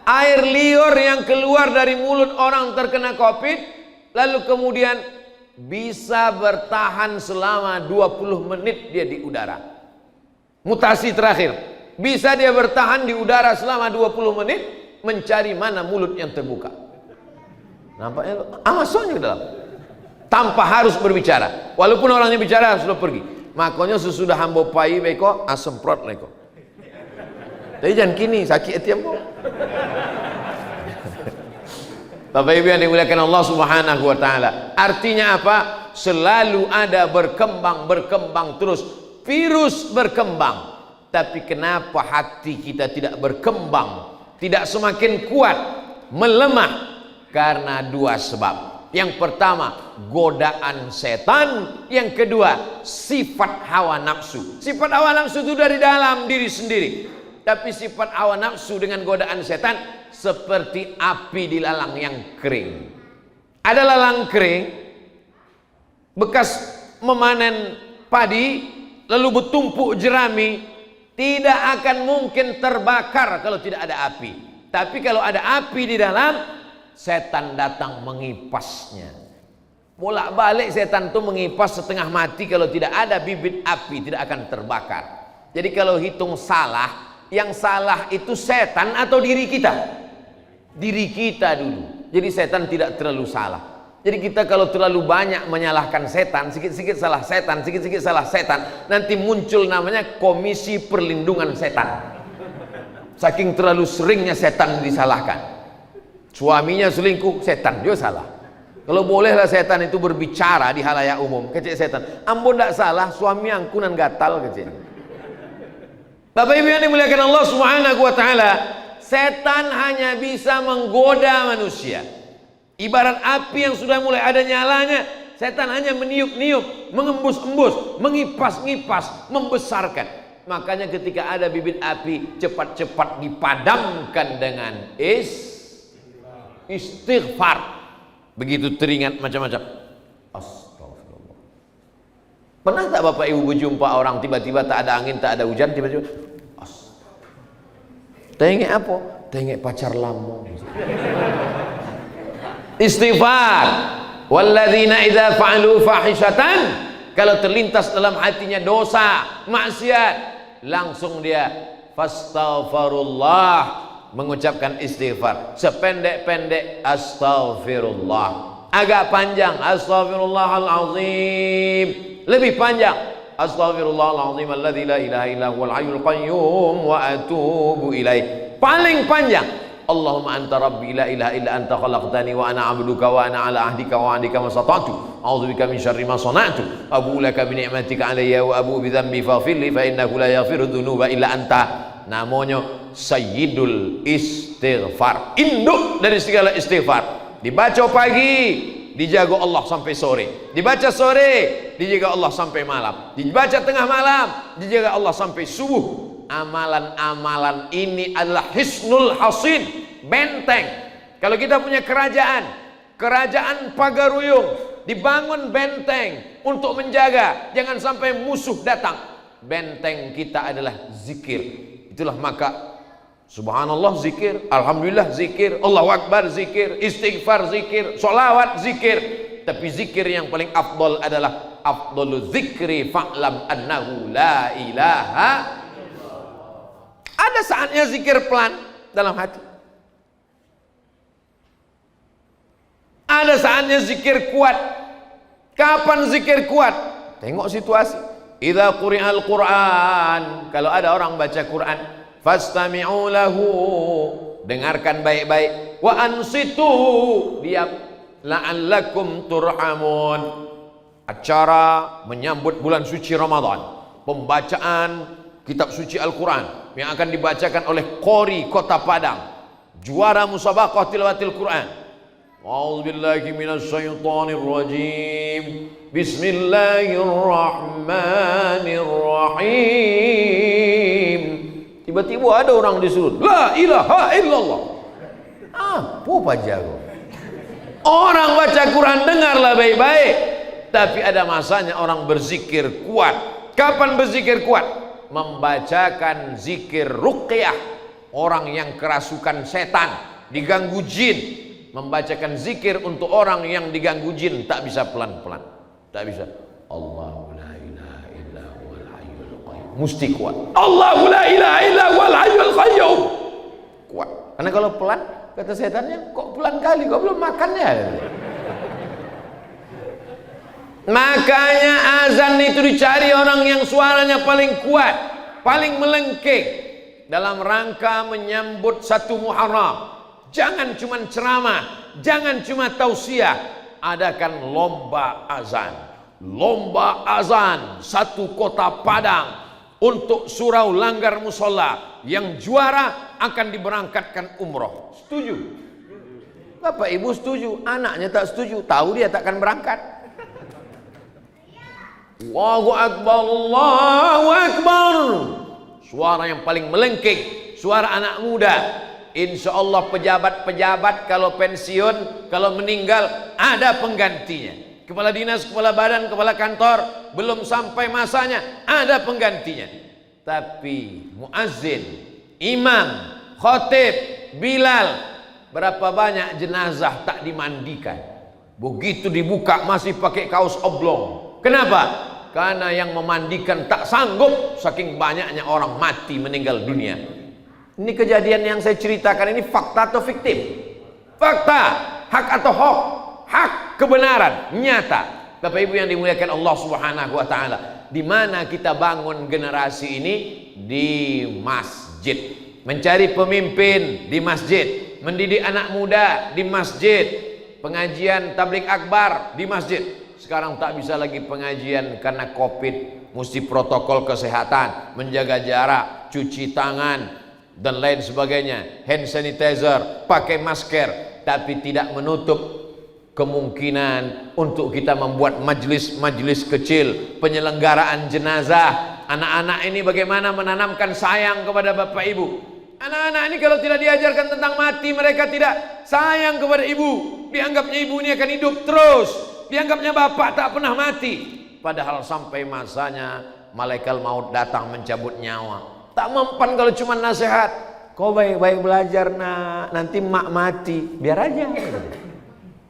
air liur yang keluar dari mulut orang terkena COVID lalu kemudian bisa bertahan selama 20 menit dia di udara. Mutasi terakhir, bisa dia bertahan di udara selama 20 menit mencari mana mulut yang terbuka. Nampaknya masuknya ke dalam. Tanpa harus berbicara. Walaupun orangnya bicara sudah pergi. Makanya sesudah hamba pai beko asemprot leko. Tapi jangan kini sakit hati ambo. Bapak Ibu yang dimuliakan Allah Subhanahu wa taala. Artinya apa? Selalu ada berkembang terus. Virus berkembang. Tapi kenapa hati kita tidak berkembang? Tidak semakin kuat, melemah karena 2 sebab. Yang pertama, godaan setan. Yang kedua, sifat hawa nafsu. Sifat hawa nafsu itu dari dalam diri sendiri. Tapi sifat hawa nafsu dengan godaan setan seperti api di lalang yang kering. Ada lalang kering bekas memanen padi lalu bertumpuk jerami, tidak akan mungkin terbakar kalau tidak ada api. Tapi kalau ada api di dalam, setan datang mengipasnya. Bolak-balik setan itu mengipas setengah mati. Kalau tidak ada bibit api tidak akan terbakar. Jadi kalau hitung salah, yang salah itu setan atau diri kita? Diri kita dulu. Jadi setan tidak terlalu salah. Jadi kita kalau terlalu banyak menyalahkan setan, sikit-sikit salah setan, sikit-sikit salah setan, nanti muncul namanya Komisi Perlindungan Setan. Saking terlalu seringnya setan disalahkan. Suaminya selingkuh, setan dia salah. Kalau bolehlah setan itu berbicara di halayak umum, kecil setan. Ambo ndak salah, suami angkunan gatal kecil. Bapak Ibu yang dimuliakan Allah Subhanahu wa taala, setan hanya bisa menggoda manusia. Ibarat api yang sudah mulai ada nyalanya, setan hanya meniup-niup, mengembus-embus, mengipas-ngipas, membesarkan. Makanya ketika ada bibit api, cepat-cepat dipadamkan dengan istighfar. Begitu teringat macam-macam. Astagfirullah. Pernah tak Bapak Ibu berjumpa orang tiba-tiba tak ada angin, tak ada hujan, tiba-tiba tengok apa? Tengok pacar lama. Istighfar. Walladzina idza fa'alu fahishatan, kalau terlintas dalam hatinya dosa, maksiat, langsung dia fastaghfirullah, mengucapkan istighfar. Sependek-pendek astaghfirullah, agak panjang astaghfirullahalazim, lebih panjang astaghfirullahalazim alladzi la ilaha illa huwal hayyul qayyum wa atubu ilaih. Paling panjang Allahumma anta rabbi la ilaha illa anta khalaqtani wa ana abduka wa ana ala ahdika wa ahdika masata'tu a'udzubika min syarri ma sana'tu abu laka bi ni'matika alayya wa abu bi dhanbi faghfir li fa innahu la yaghfiru dzunuba illa anta. Namanya sayyidul istighfar, induk dari segala istighfar. Dibaca pagi, dijaga Allah sampai sore. Dibaca sore, dijaga Allah sampai malam. Dibaca tengah malam, dijaga Allah sampai subuh. Amalan-amalan ini adalah hisnul hasin, benteng. Kalau kita punya kerajaan pagaruyung, dibangun benteng untuk menjaga jangan sampai musuh datang. Benteng kita adalah zikir. Itulah maka subhanallah zikir, alhamdulillah zikir, Allahu akbar zikir, istighfar zikir, sholawat zikir. Tapi zikir yang paling afdol adalah afdolul zikri fa'lam annahu la ilaha. Ada saatnya zikir pelan dalam hati, ada saatnya zikir kuat. Kapan zikir kuat? Tengok situasi. Idza quri'al Qur'an, kalau ada orang baca Quran, fastami'u lahu, dengarkan baik-baik, wa ansitu, diam, la'allakum turhamun. Acara menyambut bulan suci Ramadan, pembacaan kitab suci Al-Quran yang akan dibacakan oleh qori Kota Padang, juara musabaqah tilawatil Quran. A'udzubillahi minasyaitonir rajim. Bismillahirrahmanirrahim. Tiba-tiba ada orang disuruh la ilaha illallah. Apa pajago? Orang baca Quran dengarlah baik-baik. Tapi ada masanya orang berzikir kuat. Kapan berzikir kuat? Membacakan zikir ruqyah, orang yang kerasukan setan, diganggu jin, membacakan zikir untuk orang yang diganggu jin, tak bisa pelan-pelan, tak bisa. Allahu la ilaha illa huwal hayyul qayyum, mesti kuat. Allahu la ilaha illa huwal hayyul qayyum, kuat. Karena kalau pelan, kata setannya, kok pelan kali, kok belum makannya. Makanya azan itu dicari orang yang suaranya paling kuat, paling melengking, dalam rangka menyambut 1 Muharram. Jangan cuma ceramah, jangan cuma tausiah, adakan lomba azan. Lomba azan 1 Kota Padang untuk surau Langgar Musola. Yang juara akan diberangkatkan umroh. Setuju? Bapak ibu setuju, anaknya tak setuju, tahu dia takkan berangkat. Allahu Akbar, Allahu Akbar. Suara yang paling melengking, suara anak muda. Insya Allah pejabat-pejabat kalau pensiun, kalau meninggal ada penggantinya. Kepala dinas, kepala badan, kepala kantor, belum sampai masanya ada penggantinya. Tapi muazzin, imam, khotib, bilal, berapa banyak jenazah tak dimandikan. Begitu dibuka masih pakai kaos oblong. Kenapa? Karena yang memandikan tak sanggup, saking banyaknya orang mati meninggal dunia. Ini kejadian yang saya ceritakan ini fakta atau fiktif? Fakta, hak atau hoax? Hak, kebenaran, nyata. Bapak Ibu yang dimuliakan Allah Subhanahu wa taala, di mana kita bangun generasi ini? Di masjid. Mencari pemimpin di masjid, mendidik anak muda di masjid, pengajian tabligh akbar di masjid. Sekarang tak bisa lagi pengajian karena Covid, mesti protokol kesehatan, menjaga jarak, cuci tangan dan lain sebagainya, hand sanitizer, pakai masker, tapi tidak menutup kemungkinan untuk kita membuat majelis-majelis kecil, penyelenggaraan jenazah. Anak-anak ini bagaimana menanamkan sayang kepada bapak ibu. Anak-anak ini kalau tidak diajarkan tentang mati, mereka tidak sayang kepada ibu. Dianggapnya ibu ini akan hidup terus, dianggapnya bapak tak pernah mati. Padahal sampai masanya malaikat maut datang mencabut nyawa. Tak mempan kalau cuma nasihat. Kau baik-baik belajar nak, nanti mak mati, biar aja.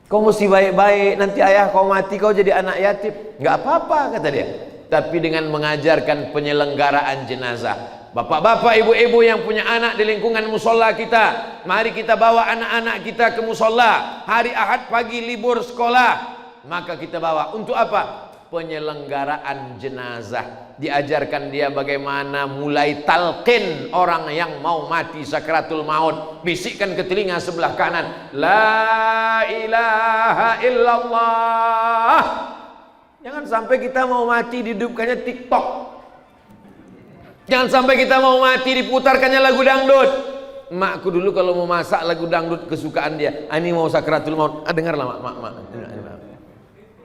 Kau mesti baik-baik, nanti ayah kau mati, kau jadi anak yatim. Nggak apa-apa kata dia. Tapi dengan mengajarkan penyelenggaraan jenazah, Bapak-bapak, ibu-ibu yang punya anak di lingkungan musola kita, mari kita bawa anak-anak kita ke musola. Hari Ahad pagi libur sekolah, maka kita bawa untuk apa? Penyelenggaraan jenazah. Diajarkan dia bagaimana mulai talqin orang yang mau mati sakratul maut. Bisikkan ke telinga sebelah kanan, la ilaha illallah. Jangan sampai kita mau mati dihidupkannya TikTok. Jangan sampai kita mau mati diputarkannya lagu dangdut. Makku dulu kalau mau masak lagu dangdut kesukaan dia, ini mau sakratul maut, dengarlah mak.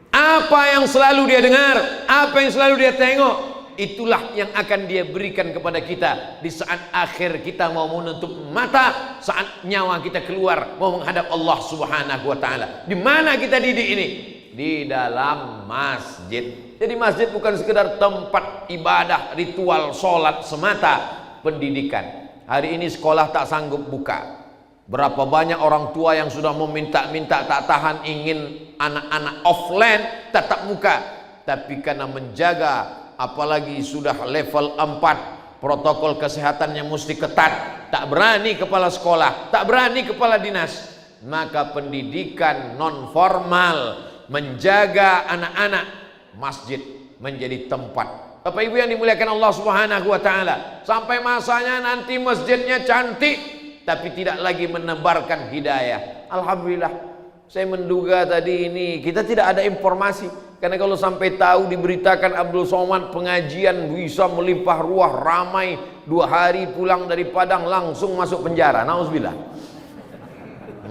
Apa yang selalu dia dengar, apa yang selalu dia tengok, itulah yang akan dia berikan kepada kita di saat akhir kita mau menutup mata, saat nyawa kita keluar mau menghadap Allah Subhanahu wa taala. Di mana kita didik ini? Di dalam masjid. Jadi masjid bukan sekedar tempat ibadah, ritual, sholat semata, pendidikan. Hari ini sekolah tak sanggup buka. Berapa banyak orang tua yang sudah meminta-minta, tak tahan, ingin anak-anak offline tetap muka. Tapi karena menjaga, apalagi sudah level 4, protokol kesehatannya mesti ketat, tak berani kepala sekolah, tak berani kepala dinas, maka pendidikan non formal menjaga anak-anak, masjid menjadi tempat. Bapak Ibu yang dimuliakan Allah Subhanahu wa taala, sampai masanya nanti masjidnya cantik tapi tidak lagi menebarkan hidayah. Alhamdulillah, saya menduga tadi ini kita tidak ada informasi, karena kalau sampai tahu diberitakan Abdul Somad pengajian bisa melimpah ruah, ramai, 2 hari pulang dari Padang langsung masuk penjara, nauzubillah.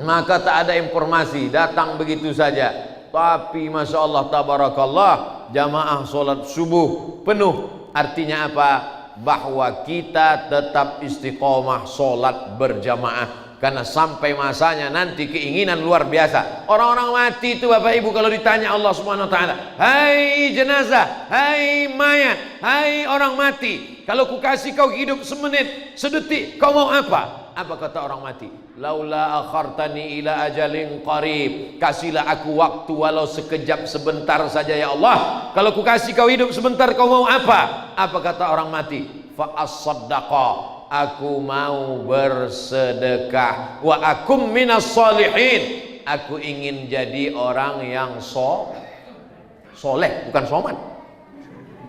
Maka tak ada informasi, datang begitu saja. Tapi Masya Allah, tabarakallah, jamaah sholat subuh penuh. Artinya apa? Bahwa kita tetap istiqomah sholat berjamaah. Karena sampai masanya nanti keinginan luar biasa. Orang-orang mati itu Bapak Ibu, kalau ditanya Allah Subhanahu wa taala, hai jenazah, hai mayat, hai orang mati, kalau ku kasih kau hidup semenit, sedetik, kau mau apa? Apa kata orang mati? Laula akhartani ila ajalin qarib, kasihlah aku waktu walau sekejap sebentar saja ya Allah. Kalau ku kasih kau hidup sebentar, kau mau apa? Apa kata orang mati? Fa as-saddaqa, aku mau bersedekah. Wa akum minas solihin, aku ingin jadi orang yang soleh, bukan soman,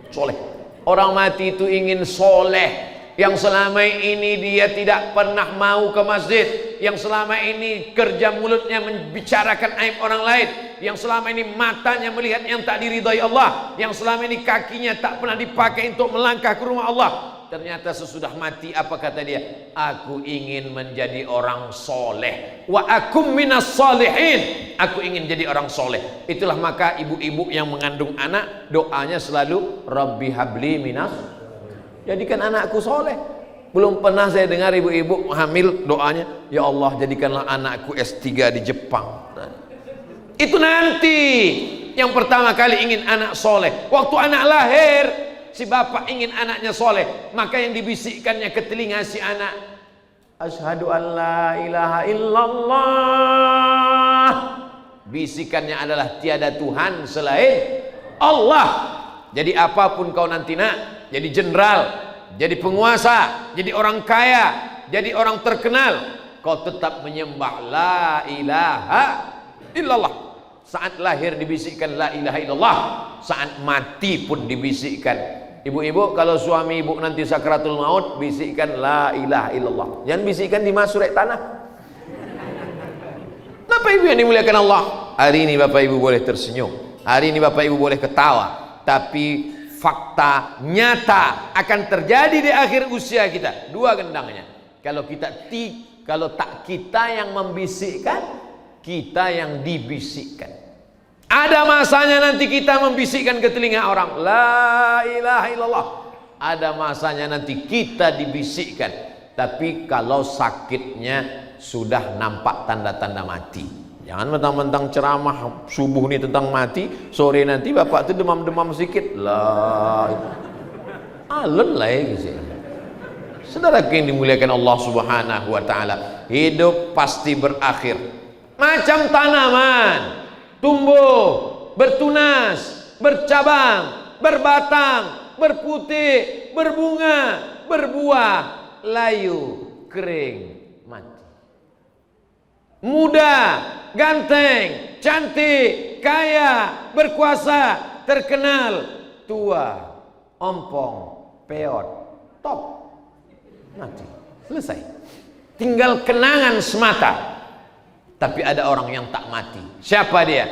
soleh. Orang mati itu ingin soleh. Yang selama ini dia tidak pernah mau ke masjid, yang selama ini kerja mulutnya membicarakan aib orang lain, yang selama ini matanya melihat yang tak diridhai Allah, yang selama ini kakinya tak pernah dipakai untuk melangkah ke rumah Allah. Ternyata sesudah mati apa kata dia? Aku ingin menjadi orang soleh. Wa akum minas solihin, aku ingin jadi orang soleh. Itulah maka ibu-ibu yang mengandung anak doanya selalu Rabbi habli minas, jadikan anakku soleh. Belum pernah saya dengar ibu-ibu hamil doanya, ya Allah jadikanlah anakku S3 di Jepang. Nah, itu nanti. Yang pertama kali ingin anak soleh. Waktu anak lahir, si bapak ingin anaknya soleh, maka yang dibisikkannya ke telinga si anak, asyhadu an la ilaha illallah. Bisikannya adalah tiada Tuhan selain Allah. Jadi apapun kau nanti nak, jadi jenderal, jadi penguasa, jadi orang kaya, jadi orang terkenal, kau tetap menyembah la ilaha illallah. Saat lahir dibisikkan la ilaha illallah, saat mati pun dibisikkan. Ibu-ibu kalau suami ibu nanti sakratul maut, bisikkan la ilaha illallah. Jangan bisikkan di masurek tanah. Bapak Ibu yang dimuliakan Allah, hari ini Bapak Ibu boleh tersenyum, hari ini Bapak Ibu boleh ketawa, tapi fakta nyata akan terjadi di akhir usia kita. Dua gendangnya. Kalau tak kita yang membisikkan, kita yang dibisikkan. Ada masanya nanti kita membisikkan ke telinga orang la ilaha illallah. Ada masanya nanti kita dibisikkan. Tapi kalau sakitnya sudah nampak tanda-tanda mati, jangan mentang-mentang ceramah subuh ini tentang mati, sore nanti bapak itu demam-demam sedikit lah, alun lah ya. Saudara yang dimuliakan Allah Subhanahu wa taala, hidup pasti berakhir. Macam tanaman, tumbuh, bertunas, bercabang, berbatang, berputih, berbunga, berbuah, layu, kering, mati. Muda, ganteng, cantik, kaya, berkuasa, terkenal, tua, ompong, peot, top, mati. Selesai. Tinggal kenangan semata. Tapi ada orang yang tak mati. Siapa dia?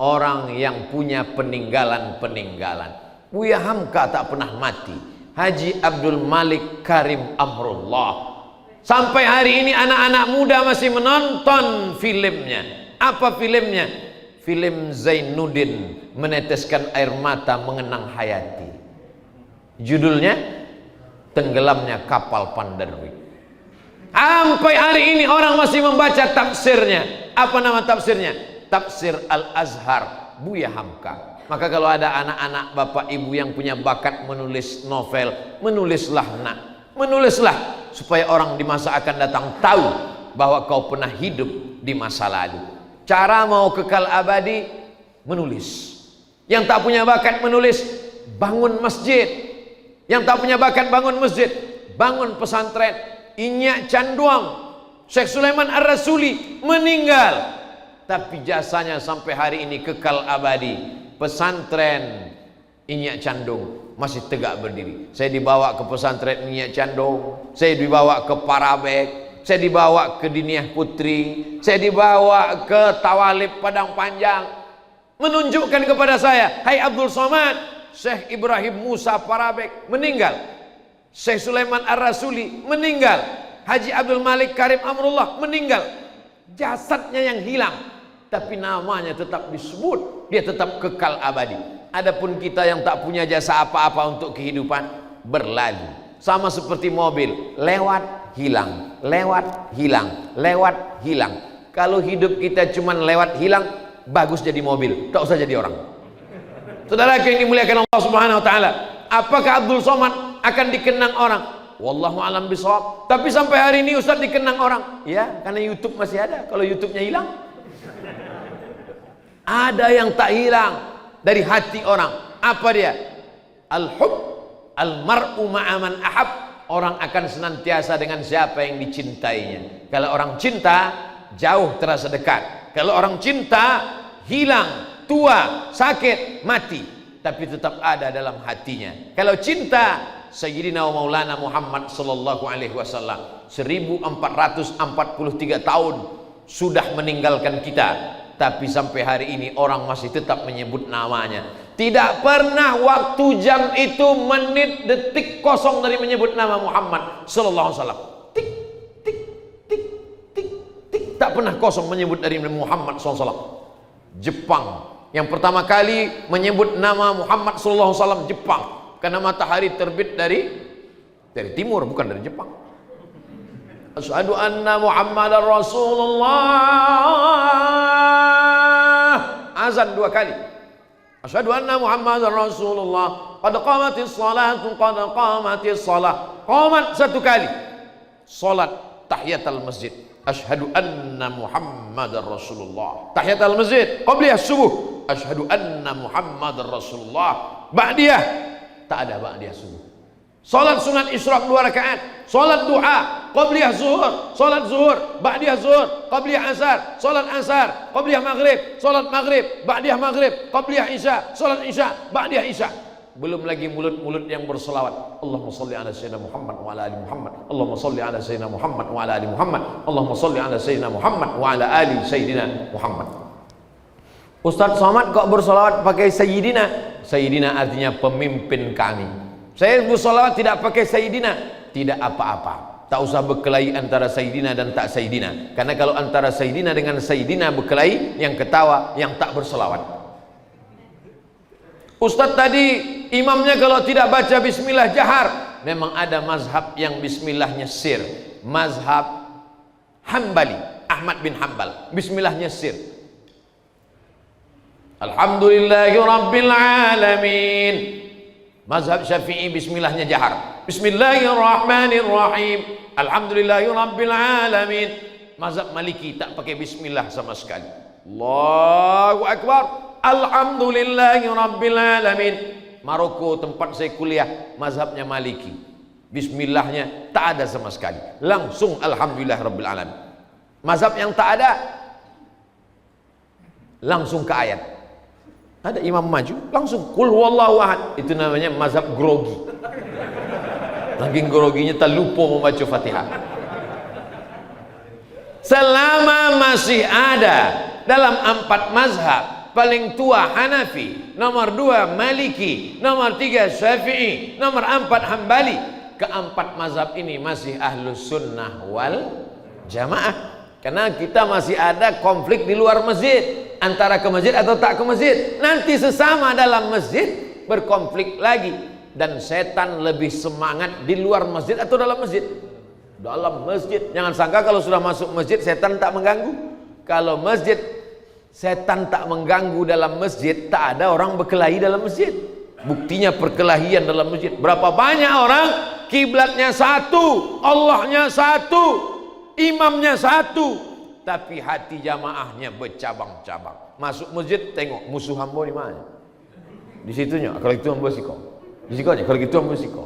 Orang yang punya peninggalan-peninggalan. Buya Hamka tak pernah mati. Haji Abdul Malik Karim Amrullah. Sampai hari ini anak-anak muda masih menonton filmnya. Apa filmnya? Film Zainuddin meneteskan air mata mengenang Hayati. Judulnya Tenggelamnya Kapal Pandarwi. Sampai hari ini orang masih membaca tafsirnya. Apa nama tafsirnya? Tafsir Al-Azhar Buya Hamka. Maka kalau ada anak-anak bapak ibu yang punya bakat menulis novel, menulislah nak, menulislah supaya orang di masa akan datang tahu bahwa kau pernah hidup di masa lalu. Cara mau kekal abadi, menulis. Yang tak punya bakat menulis, bangun masjid. Yang tak punya bakat bangun masjid, bangun pesantren. Inyak Canduang, Syekh Sulaiman Ar-Rasuli meninggal, tapi jasanya sampai hari ini kekal abadi. Pesantren Inyak Candung masih tegak berdiri. Saya dibawa ke pesantren Inyak Candung, saya dibawa ke Parabek, saya dibawa ke Diniah Putri, saya dibawa ke Tawalib Padang Panjang, menunjukkan kepada saya, hai Abdul Somad, Syekh Ibrahim Musa Parabek meninggal, Syekh Sulaiman Ar-Rasuli meninggal, Haji Abdul Malik Karim Amrullah meninggal. Jasadnya yang hilang, tapi namanya tetap disebut, dia tetap kekal abadi. Adapun kita yang tak punya jasa apa-apa untuk kehidupan, berlalu. Sama seperti mobil, lewat, hilang, lewat, hilang, lewat, hilang. Kalau hidup kita cuman lewat, hilang, bagus jadi mobil, tak usah jadi orang. Saudara yang dimuliakan Allah Subhanahu wa taala, apakah Abdul Somad akan dikenang orang? Wallahu alam bisawab. Tapi sampai hari ini Ustaz dikenang orang. Ya, karena YouTube masih ada. Kalau YouTube-nya hilang, ada yang tak hilang dari hati orang. Apa dia? Al-hub, al-mar'u ma'aman ahab. Orang akan senantiasa dengan siapa yang dicintainya. Kalau orang cinta, jauh terasa dekat. Kalau orang cinta, hilang, tua, sakit, mati, tapi tetap ada dalam hatinya. Kalau cinta, Sayyidina wa Maulana Muhammad sallallahu alaihi wasallam 1443 tahun sudah meninggalkan kita, tapi sampai hari ini orang masih tetap menyebut namanya. Tidak pernah waktu jam itu menit detik kosong dari menyebut nama Muhammad sallallahu alaihi wasallam. Tik tik tik tik tik, tak pernah kosong menyebut dari Muhammad sallallahu alaihi wasallam. Jepang yang pertama kali menyebut nama Muhammad sallallahu alaihi wasallam, Jepang, karena matahari terbit dari timur, bukan dari Jepang. Asyhadu anna Muhammadar Rasulullah. Azan 2 kali. Asyhadu anna Muhammadar Rasulullah. Qad qamatis salatu, qad qamatis salah. Qamat 1 kali. Salat tahiyatul masjid. Asyhadu anna Muhammadar Rasulullah. Tahiyatul masjid qabliyah subuh. Asyhadu anna Muhammadar Rasulullah. Ba'diyah tak ada ba'diyah subuh. Salat sunat isyraq 2 rakaat, salat duha, qabliyah zuhur, salat zuhur, ba'diyah zuhur, qabliyah asar, salat asar, qabliyah maghrib, salat maghrib, ba'diyah maghrib, qabliyah isya, salat isya, ba'diyah isya. Belum lagi mulut-mulut yang berselawat. Allahumma salli ala sayyidina Muhammad wa ala ali Muhammad. Allahumma salli ala sayyidina Muhammad wa ala ali Muhammad. Allahumma salli ala sayyidina Muhammad wa ala ali sayyidina Muhammad. Ustaz Somad kok bersolawat pakai Sayyidina? Sayyidina artinya pemimpin kami. Saya bersolawat tidak pakai Sayyidina, tidak apa-apa. Tak usah berkelahi antara Sayyidina dan tak Sayyidina. Karena kalau antara Sayyidina dengan Sayyidina berkelahi, yang ketawa yang tak bersolawat. Ustaz tadi imamnya kalau tidak baca bismillah jahar. Memang ada mazhab yang bismillahnya sir. Mazhab Hambali, Ahmad bin Hambal, bismillahnya sir. Alhamdulillahi Rabbil Alamin. Mazhab Syafi'i bismillahnya jahar. Bismillahirrahmanirrahim. Alhamdulillahi Rabbil Alamin. Mazhab Maliki tak pakai bismillah sama sekali. Allahu Akbar. Alhamdulillahi Rabbil Alamin. Maroko tempat saya kuliah, mazhabnya Maliki. Bismillahnya tak ada sama sekali. Langsung alhamdulillah rabbil alamin. Mazhab yang tak ada, langsung ke ayat. Ada imam maju, langsung qul huwallahu ahad. Itu namanya mazhab grogi. Saking groginya tak lupa membaca Fatihah. Selama masih ada dalam 4 mazhab, paling tua Hanafi, nomor 2 Maliki, nomor 3 Syafi'i, nomor 4 Hambali. Keempat mazhab ini masih ahlus sunnah wal jamaah. Karena kita masih ada konflik di luar masjid, antara ke masjid atau tak ke masjid. Nanti sesama dalam masjid berkonflik lagi. Dan setan lebih semangat di luar masjid atau dalam masjid? Dalam masjid. Jangan sangka kalau sudah masuk masjid setan tak mengganggu. Kalau masjid setan tak mengganggu dalam masjid, tak ada orang berkelahi dalam masjid. Buktinya perkelahian dalam masjid. Berapa banyak orang kiblatnya satu, Allahnya satu, imamnya satu, tapi hati jamaahnya bercabang-cabang. Masuk masjid tengok musuh hamba di mana? Di situnya. Kalau itu hamba siko. Di sikonya. Kalau gitu hamba siko.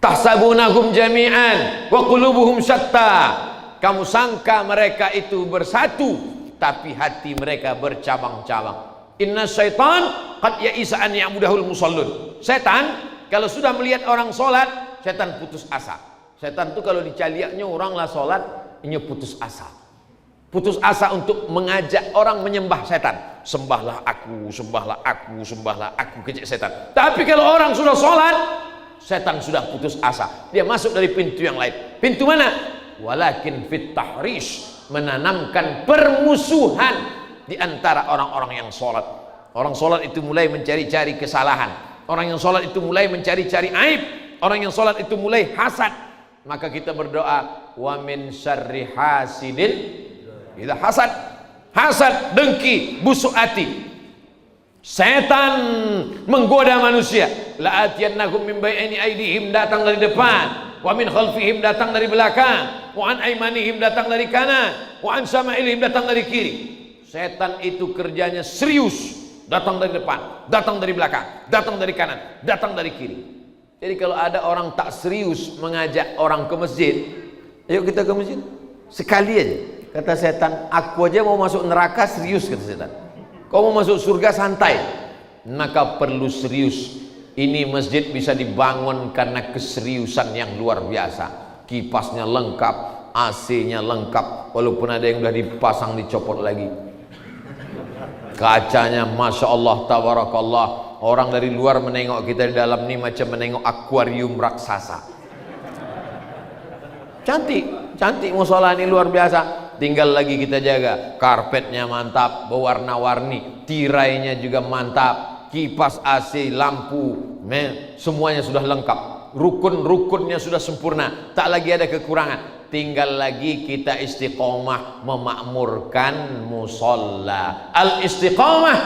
Tahsabunahum jami'an wa qulubuhum syatta. Kamu sangka mereka itu bersatu, tapi hati mereka bercabang-cabang. Inna syaitan qad ya'isa an ya'budahul musallun. Setan kalau sudah melihat orang sholat, setan putus asa. Setan itu kalau dicaliaknya orang lah sholat, ini putus asa. Putus asa untuk mengajak orang menyembah setan. Sembahlah aku, sembahlah aku, sembahlah aku, kejek setan. Tapi kalau orang sudah sholat, setan sudah putus asa. Dia masuk dari pintu yang lain. Pintu mana? Walakin fit tahrish, menanamkan permusuhan di antara orang-orang yang sholat. Orang sholat itu mulai mencari-cari kesalahan. Orang yang sholat itu mulai mencari-cari aib. Orang yang sholat itu mulai hasad. Maka kita berdoa, wa min syarri hasidin idza hasad. Hasad, dengki, busuk hati. Setan menggoda manusia. La atiyannahum min bayni aydihim, datang dari depan. Wa min khalfihim, datang dari belakang. Wa an aymanihim, datang dari kanan. Wa an syama'ilihim, datang dari kiri. Setan itu kerjanya serius, datang dari depan, datang dari belakang, datang dari kanan, datang dari kiri. Jadi kalau ada orang tak serius mengajak orang ke masjid, ayo kita ke masjid, sekali aja. Kata setan, aku aja mau masuk neraka serius, kata setan. Kau mau masuk surga santai. Maka perlu serius. Ini masjid bisa dibangun karena keseriusan yang luar biasa. Kipasnya lengkap, AC-nya lengkap, walaupun ada yang udah dipasang dicopot lagi. Kacanya Masya Allah, tabarakallah. Orang dari luar menengok kita di dalam ini macam menengok akuarium raksasa. Cantik, cantik musola ini luar biasa. Tinggal lagi kita jaga. Karpetnya mantap, berwarna-warni, tirainya juga mantap, kipas AC, lampu, semuanya sudah lengkap. Rukun-rukunnya sudah sempurna, tak lagi ada kekurangan. Tinggal lagi kita istiqomah memakmurkan musola. Al istiqomah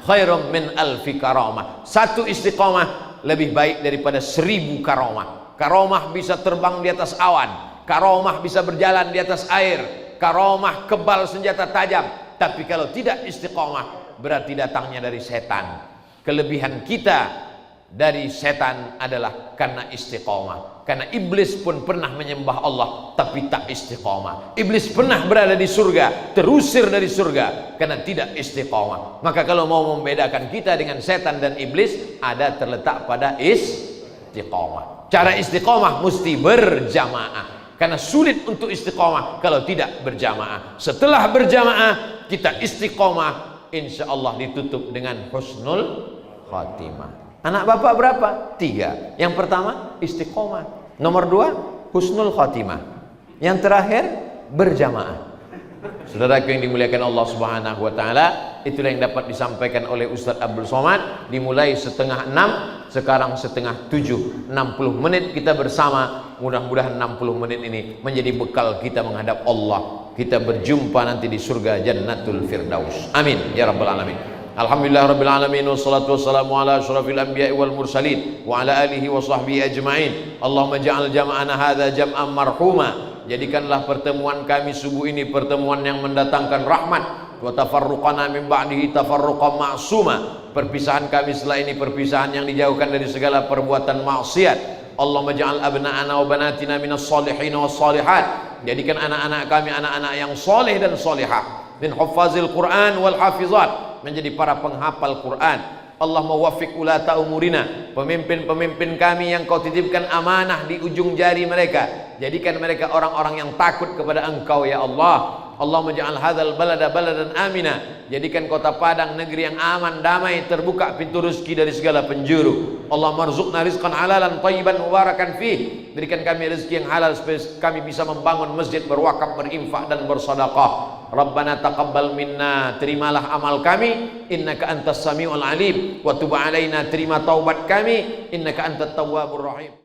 khairum min alfi karamah. Satu istiqomah lebih baik daripada 1000 karamah. Karamah bisa terbang di atas awan, karamah bisa berjalan di atas air, karamah kebal senjata tajam. Tapi kalau tidak istiqomah, berarti datangnya dari setan. Kelebihan kita dari setan adalah karena istiqomah. Karena iblis pun pernah menyembah Allah tapi tak istiqomah. Iblis pernah berada di surga, terusir dari surga karena tidak istiqomah. Maka kalau mau membedakan kita dengan setan dan iblis, ada terletak pada istiqomah. Cara istiqomah mesti berjamaah. Karena sulit untuk istiqomah kalau tidak berjamaah. Setelah berjamaah kita istiqomah, insya Allah ditutup dengan husnul khatimah. Anak bapak berapa? 3. Yang pertama istiqomah. Nomor 2 husnul khatimah. Yang terakhir berjamaah. Saudaraku yang dimuliakan Allah Subhanahu wa taala, itulah yang dapat disampaikan oleh Ustaz Abdul Somad. Dimulai 5:30, sekarang 6:30. 60 menit kita bersama. Mudah-mudahan 60 menit ini menjadi bekal kita menghadap Allah. Kita berjumpa nanti di surga Jannatul Firdaus. Amin ya rabbal alamin. Alhamdulillah rabbil alamin, wassalatu wassalamu ala asyrafil anbiya'i wal mursalin wa ala alihi wa sahbihi ajma'in. Allahumma ja'al jam'ana hadza jam'an marhuma. Jadikanlah pertemuan kami subuh ini pertemuan yang mendatangkan rahmat. Wa tafarruqana min ba'dihi tafarruqan ma'suma. Perpisahan kami setelah ini perpisahan yang dijauhkan dari segala perbuatan maksiat. Allahumma ja'al abna'ana wa banatina minas solihin was solihat. Jadikan anak-anak kami anak-anak yang soleh dan solehah, min huffazil Quran wal hafizat, menjadi para penghafal Quran. Allahumma waffiq ulata umurina, pemimpin-pemimpin kami yang kau titipkan amanah di ujung jari mereka, jadikan mereka orang-orang yang takut kepada Engkau ya Allah. Allahumma ja'al hadzal balada baladan amina, jadikan kota Padang negeri yang aman, damai, terbuka pintu rezeki dari segala penjuru. Allahumma rzuqna rizqan halalan thayyiban mubarakan fih, berikan kami rezeki yang halal supaya kami bisa membangun masjid, berwakaf, berinfak dan bersedekah. Rabbana taqabbal minna, terimalah amal kami, innaka antas samiul alim, wa tub alaina, terima taubat kami, innaka antat tawwabur rahim.